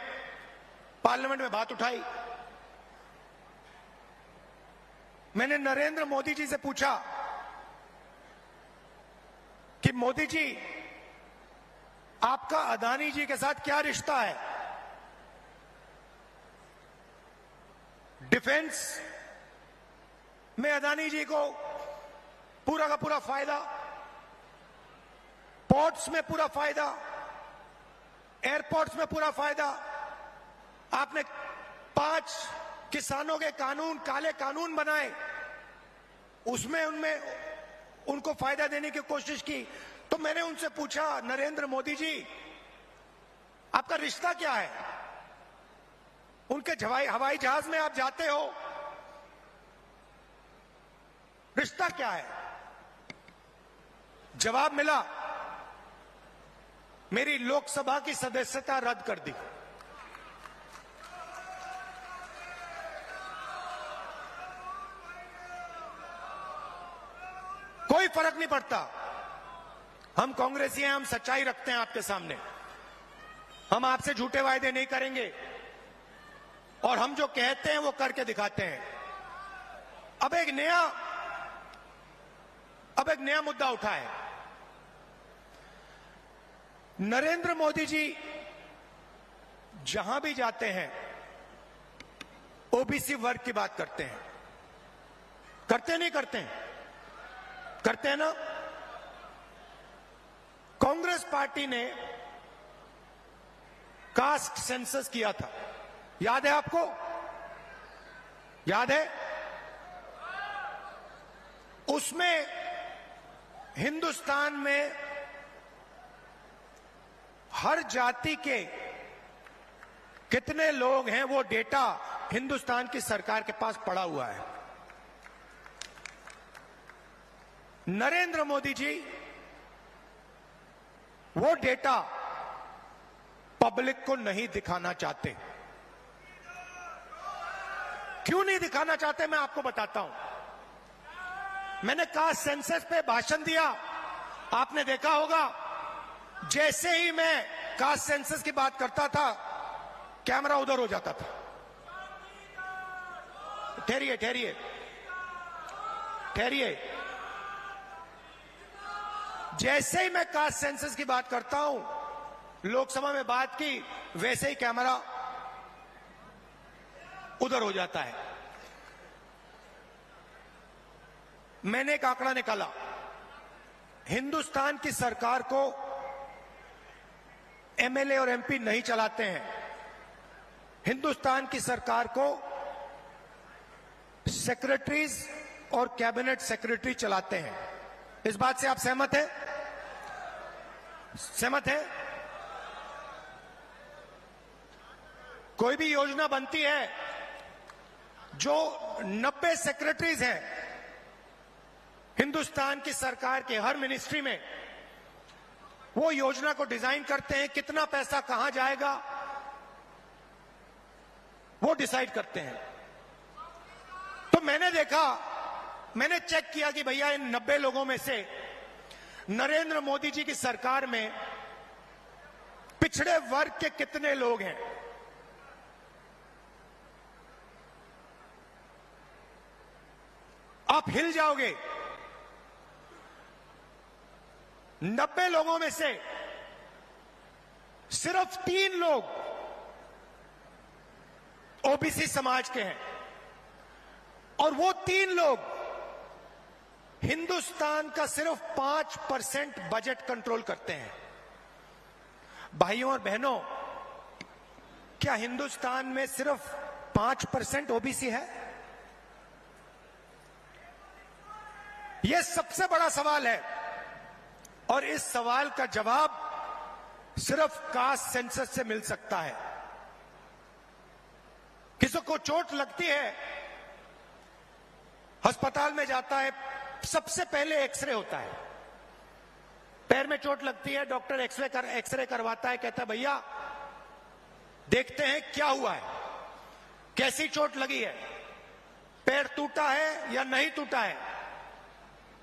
पार्लियामेंट में बात उठाई। मैंने नरेंद्र मोदी जी से पूछा कि मोदी जी, आपका अदानी जी के साथ क्या रिश्ता है? डिफेंस में अदानी जी को पूरा का पूरा फायदा, पोर्ट्स में पूरा फायदा, एयरपोर्ट्स में पूरा फायदा। आपने 5 किसानों के कानून, काले कानून बनाए, उसमें उनको फायदा देने की कोशिश की। तो मैंने उनसे पूछा, नरेंद्र मोदी जी, आपका रिश्ता क्या है? उनके हवाई जहाज में आप जाते हो, रिश्ता क्या है? जवाब मिला, मेरी लोकसभा की सदस्यता रद्द कर दी। कोई फर्क नहीं पड़ता, हम कांग्रेसी हैं, हम सच्चाई रखते हैं आपके सामने, हम आपसे झूठे वायदे नहीं करेंगे और हम जो कहते हैं वो करके दिखाते हैं। अब एक नया मुद्दा उठा है। नरेंद्र मोदी जी जहां भी जाते हैं ओबीसी वर्ग की बात करते हैं। करते नहीं करते हैं? करते हैं ना। कांग्रेस पार्टी ने कास्ट सेंसस किया था, याद है आपको? याद है? उसमें हिंदुस्तान में हर जाति के कितने लोग हैं वो डेटा हिंदुस्तान की सरकार के पास पड़ा हुआ है। नरेंद्र मोदी जी वो डेटा पब्लिक को नहीं दिखाना चाहते। क्यों नहीं दिखाना चाहते, मैं आपको बताता हूं। मैंने कास्ट सेंसस पे भाषण दिया, आपने देखा होगा, जैसे ही मैं कास्ट सेंसस की बात करता था कैमरा उधर हो जाता था। ठहरिए ठहरिए ठहरिए, जैसे ही मैं कास्ट सेंसस की बात करता हूं, लोकसभा में बात की, वैसे ही कैमरा उधर हो जाता है। मैंने एक आंकड़ा निकाला, हिंदुस्तान की सरकार को एमएलए और एमपी नहीं चलाते हैं, हिंदुस्तान की सरकार को सेक्रेटरीज और कैबिनेट सेक्रेटरी चलाते हैं। इस बात से आप सहमत हैं? सहमत है? कोई भी योजना बनती है, जो 90 सेक्रेटरीज हैं हिंदुस्तान की सरकार के हर मिनिस्ट्री में, वो योजना को डिजाइन करते हैं, कितना पैसा कहां जाएगा वो डिसाइड करते हैं। तो मैंने देखा, मैंने चेक किया कि भैया इन 90 लोगों में से नरेंद्र मोदी जी की सरकार में पिछड़े वर्ग के कितने लोग हैं। आप हिल जाओगे। 90 लोगों में से सिर्फ 3 लोग ओबीसी समाज के हैं, और वो 3 लोग हिंदुस्तान का सिर्फ 5% बजट कंट्रोल करते हैं। भाइयों और बहनों, क्या हिंदुस्तान में सिर्फ 5% ओबीसी है? यह सबसे बड़ा सवाल है, और इस सवाल का जवाब सिर्फ कास्ट सेंसस से मिल सकता है। किसी को चोट लगती है, अस्पताल में जाता है, सबसे पहले एक्सरे होता है। पैर में चोट लगती है, डॉक्टर एक्सरे करवाता है, कहता है भैया देखते हैं क्या हुआ है, कैसी चोट लगी है, पैर टूटा है या नहीं टूटा है।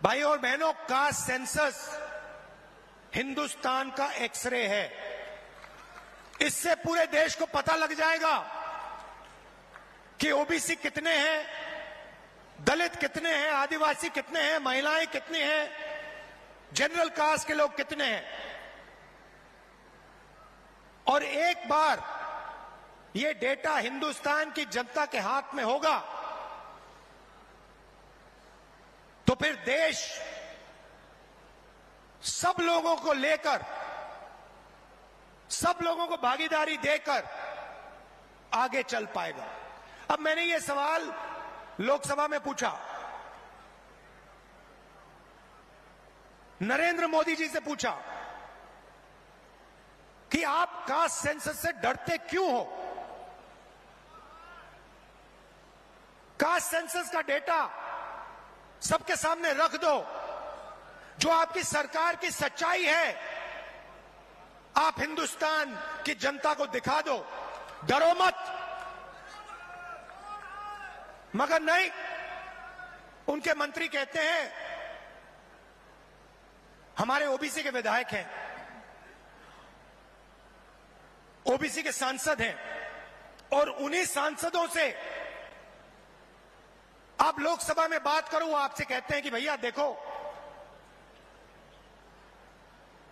भाइयों और बहनों, कास्ट सेंसस हिंदुस्तान का एक्सरे है। इससे पूरे देश को पता लग जाएगा कि ओबीसी कितने हैं, दलित कितने हैं, आदिवासी कितने हैं, महिलाएं कितनी हैं, जनरल कास्ट के लोग कितने हैं। और एक बार ये डेटा हिंदुस्तान की जनता के हाथ में होगा तो फिर देश सब लोगों को लेकर, सब लोगों को भागीदारी देकर आगे चल पाएगा। अब मैंने ये सवाल लोकसभा में पूछा, नरेंद्र मोदी जी से पूछा कि आप कास्ट सेंसस से डरते क्यों हो? कास्ट सेंसस का डेटा सबके सामने रख दो, जो आपकी सरकार की सच्चाई है, आप हिंदुस्तान की जनता को दिखा दो, डरो मत। मगर नहीं, उनके मंत्री कहते हैं हमारे ओबीसी के विधायक हैं, ओबीसी के सांसद हैं, और उन्हीं सांसदों से आप लोकसभा में बात करो, वो आपसे कहते हैं कि भैया देखो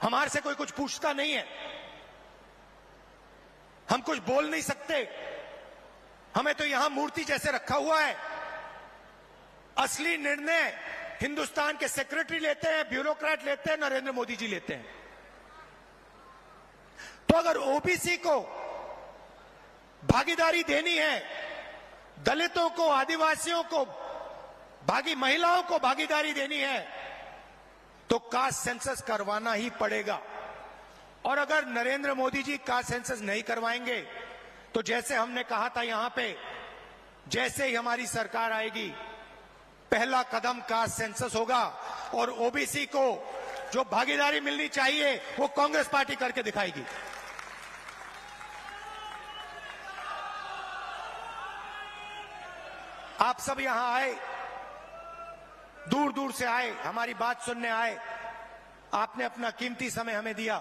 हमारे से कोई कुछ पूछता नहीं है, हम कुछ बोल नहीं सकते, हमें तो यहां मूर्ति जैसे रखा हुआ है। असली निर्णय हिंदुस्तान के सेक्रेटरी लेते हैं, ब्यूरोक्रेट लेते हैं, नरेंद्र मोदी जी लेते हैं। तो अगर ओबीसी को भागीदारी देनी है, दलितों को, आदिवासियों को, महिलाओं को भागीदारी देनी है, तो कास्ट सेंसस करवाना ही पड़ेगा। और अगर नरेंद्र मोदी जी कास्ट सेंसस नहीं करवाएंगे तो जैसे हमने कहा था यहां पे, जैसे ही हमारी सरकार आएगी पहला कदम कास्ट सेंसस होगा, और ओबीसी को जो भागीदारी मिलनी चाहिए वो कांग्रेस पार्टी करके दिखाएगी। आप सब यहां आए, दूर दूर से आए, हमारी बात सुनने आए, आपने अपना कीमती समय हमें दिया,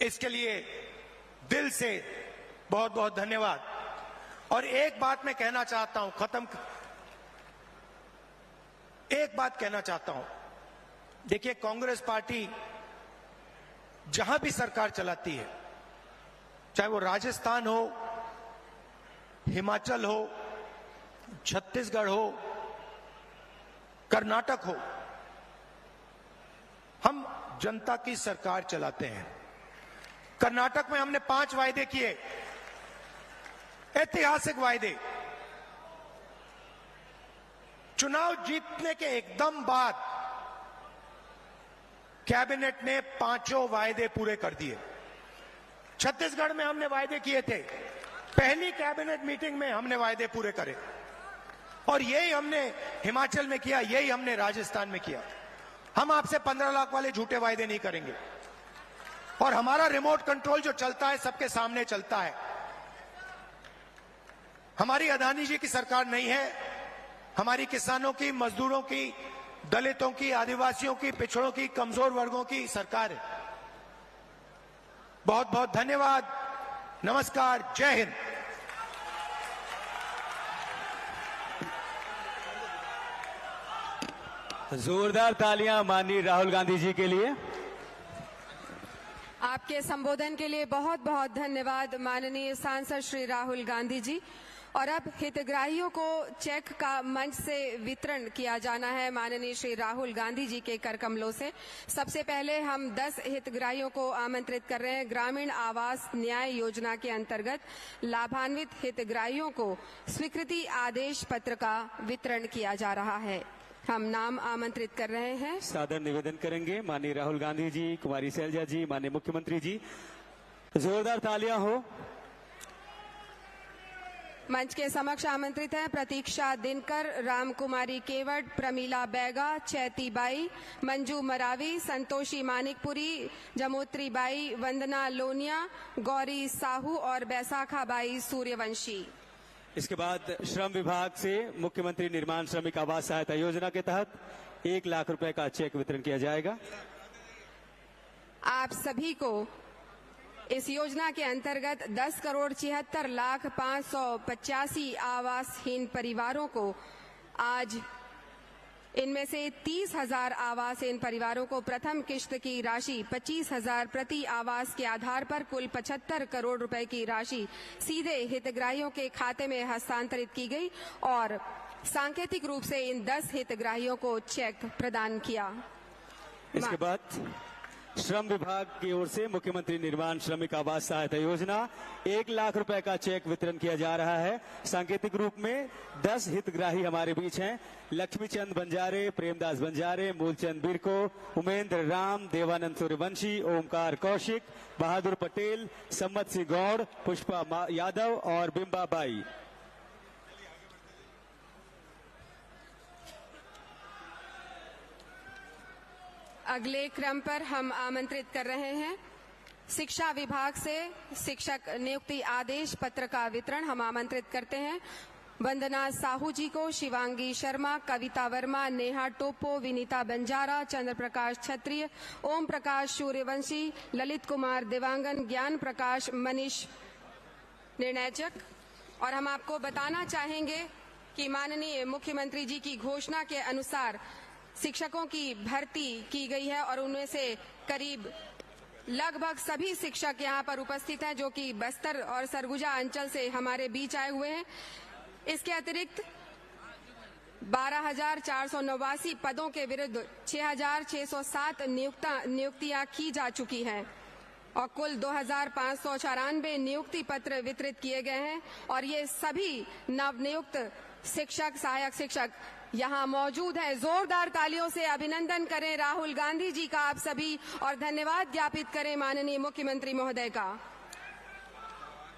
इसके लिए दिल से बहुत बहुत धन्यवाद। और एक बात मैं कहना चाहता हूं, एक बात कहना चाहता हूं, देखिए कांग्रेस पार्टी जहां भी सरकार चलाती है, चाहे वो राजस्थान हो, हिमाचल हो, छत्तीसगढ़ हो, कर्नाटक हो, हम जनता की सरकार चलाते हैं। कर्नाटक में हमने 5 वायदे किए, ऐतिहासिक वायदे। चुनाव जीतने के एकदम बाद कैबिनेट ने 5 वायदे पूरे कर दिए। छत्तीसगढ़ में हमने वायदे किए थे, पहली कैबिनेट मीटिंग में हमने वायदे पूरे करे, और यही हमने हिमाचल में किया, यही हमने राजस्थान में किया। हम आपसे 15 लाख वाले झूठे वायदे नहीं करेंगे, और हमारा रिमोट कंट्रोल जो चलता है सबके सामने चलता है। हमारी अदानी जी की सरकार नहीं है, हमारी किसानों की, मजदूरों की, दलितों की, आदिवासियों की, पिछड़ों की, कमजोर वर्गों की सरकार है। बहुत बहुत धन्यवाद, नमस्कार, जय हिंद। जोरदार तालियां माननीय राहुल गांधी जी के लिए। आपके संबोधन के लिए बहुत बहुत धन्यवाद माननीय सांसद श्री राहुल गांधी जी। और अब हितग्राहियों को चेक का मंच से वितरण किया जाना है माननीय श्री राहुल गांधी जी के कर कमलों से। सबसे पहले हम 10 हितग्राहियों को आमंत्रित कर रहे हैं। ग्रामीण आवास न्याय योजना के अंतर्गत लाभान्वित हितग्राहियों को स्वीकृति आदेश पत्र का वितरण किया जा रहा है। हम नाम आमंत्रित कर रहे हैं। सादर निवेदन करेंगे माननीय राहुल गांधी जी, कुमारी शैलजा जी, माननीय मुख्यमंत्री जी। जोरदार तालियां हो। मंच के समक्ष आमंत्रित हैं प्रतीक्षा दिनकर, राम कुमारी केवट, प्रमीला बैगा, चैती बाई, मंजू मरावी, संतोषी मानिकपुरी, जमोत्री बाई, वंदना लोनिया, गौरी साहू और बैसाखा बाई सूर्यवंशी। इसके बाद श्रम विभाग से मुख्यमंत्री निर्माण श्रमिक आवास सहायता योजना के तहत 1 लाख रुपए का चेक वितरण किया जाएगा। आप सभी को इस योजना के अंतर्गत 10,76,585 आवासहीन परिवारों को आज इनमें से 30,000 आवासहीन परिवारों को प्रथम किश्त की राशि 25,000 प्रति आवास के आधार पर कुल 75 करोड़ रुपए की राशि सीधे हितग्राहियों के खाते में हस्तांतरित की गई और सांकेतिक रूप से इन 10 हितग्राहियों को चेक प्रदान किया। इसके बाद श्रम विभाग की ओर से मुख्यमंत्री निर्माण श्रमिक आवास सहायता योजना 1 लाख रुपए का चेक वितरण किया जा रहा है। सांकेतिक रूप में 10 हितग्राही हमारे बीच हैं। लक्ष्मीचंद बंजारे, प्रेमदास बंजारे, मूलचंद बिरको, उमेंद्र राम, देवानंद सूर्यवंशी, ओमकार कौशिक, बहादुर पटेल, सम्मत सिंह गौड़, पुष्पा यादव और बिंबा बाई। अगले क्रम पर हम आमंत्रित कर रहे हैं शिक्षा विभाग से शिक्षक नियुक्ति आदेश पत्र का वितरण हम आमंत्रित करते हैं। वंदना साहू जी को, शिवांगी शर्मा, कविता वर्मा, नेहा टोपो, विनीता बंजारा, चंद्र प्रकाश क्षत्रिय, ओम प्रकाश सूर्यवंशी, ललित कुमार देवांगन, ज्ञान प्रकाश मनीष निर्णयचक। और हम आपको बताना चाहेंगे कि माननीय मुख्यमंत्री जी की घोषणा के अनुसार शिक्षकों की भर्ती की गई है और उनमें से करीब लगभग सभी शिक्षक यहाँ पर उपस्थित हैं जो कि बस्तर और सरगुजा अंचल से हमारे बीच आए हुए हैं। इसके अतिरिक्त 12,489 पदों के विरुद्ध 6,607 नियुक्तियां की जा चुकी हैं और कुल 2,594 नियुक्ति पत्र वितरित किए गए हैं और ये सभी नवनियुक्त शिक्षक, सहायक शिक्षक यहाँ मौजूद हैं। जोरदार तालियों से अभिनंदन करें राहुल गांधी जी का आप सभी और धन्यवाद ज्ञापित करें माननीय मुख्यमंत्री महोदय का।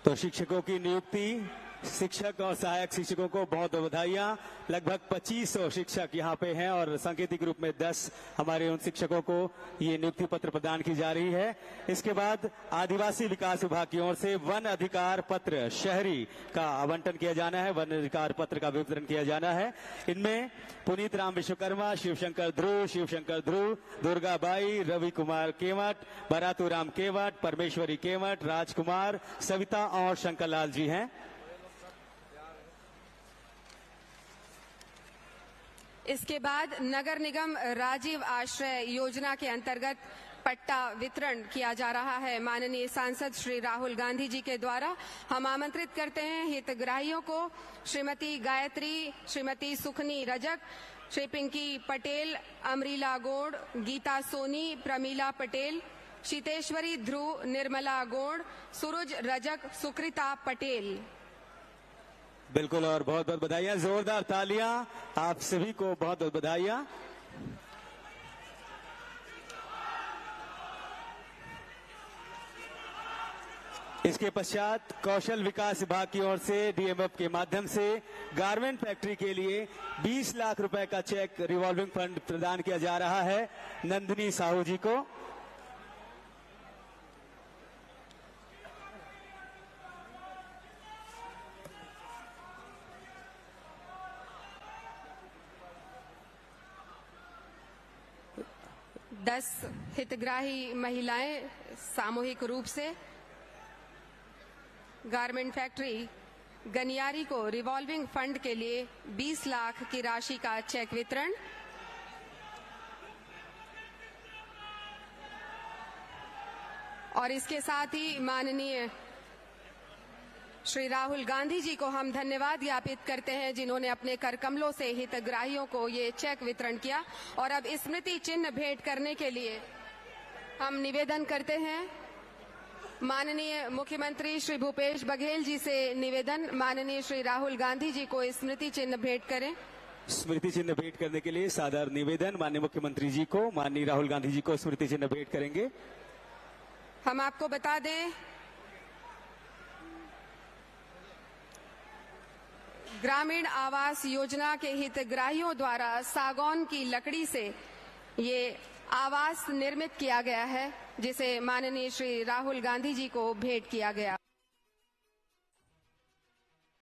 तो शिक्षकों की नियुक्ति, शिक्षक और सहायक शिक्षकों को बहुत बधाइयां। लगभग 2500 शिक्षक यहाँ पे हैं और सांकेतिक रूप में 10 हमारे उन शिक्षकों को ये नियुक्ति पत्र प्रदान की जा रही है। इसके बाद आदिवासी विकास विभाग की ओर से वन अधिकार पत्र शहरी का आवंटन किया जाना है, वन अधिकार पत्र का वितरण किया जाना है। इनमें पुनीत राम विश्वकर्मा, शिवशंकर ध्रुव, दुर्गा बाई, रवि कुमार केवट, बरातू राम केवट, परमेश्वरी केवट, राजकुमार, सविता और शंकरलाल जी हैं। इसके बाद नगर निगम राजीव आश्रय योजना के अंतर्गत पट्टा वितरण किया जा रहा है माननीय सांसद श्री राहुल गांधी जी के द्वारा। हम आमंत्रित करते हैं हितग्राहियों को श्रीमती गायत्री, श्रीमती सुखनी रजक, श्री पिंकी पटेल, अमरीला गोड़, गीता सोनी, प्रमीला पटेल, शीतेश्वरी ध्रुव, निर्मला गोड़, सूरज रजक, सुकृता पटेल। बिल्कुल और बहुत बहुत बधाइयां, जोरदार तालियां आप सभी को, बहुत बहुत बधाइयां। इसके पश्चात कौशल विकास विभाग की ओर से डीएमएफ के माध्यम से गारमेंट फैक्ट्री के लिए 20 लाख रुपए का चेक रिवॉल्विंग फंड प्रदान किया जा रहा है नंदिनी साहू जी को। दस हितग्राही महिलाएं सामूहिक रूप से गारमेंट फैक्ट्री गनियारी को रिवॉल्विंग फंड के लिए 20 लाख की राशि का चेक वितरण। और इसके साथ ही माननीय श्री राहुल गांधी जी को हम धन्यवाद ज्ञापित करते हैं, जिन्होंने अपने कर कमलों से हितग्राहियों को ये चेक वितरण किया। और अब स्मृति चिन्ह भेंट करने के लिए हम निवेदन करते हैं माननीय मुख्यमंत्री श्री भूपेश बघेल जी से निवेदन, माननीय श्री राहुल गांधी जी को स्मृति चिन्ह भेंट करें। स्मृति चिन्ह भेंट करने के लिए सादर निवेदन माननीय मुख्यमंत्री जी को, माननीय राहुल गांधी जी को स्मृति चिन्ह भेंट करेंगे। हम आपको बता दें, ग्रामीण आवास योजना के हितग्राहियों द्वारा सागौन की लकड़ी से ये आवास निर्मित किया गया है, जिसे माननीय श्री राहुल गांधी जी को भेंट किया गया।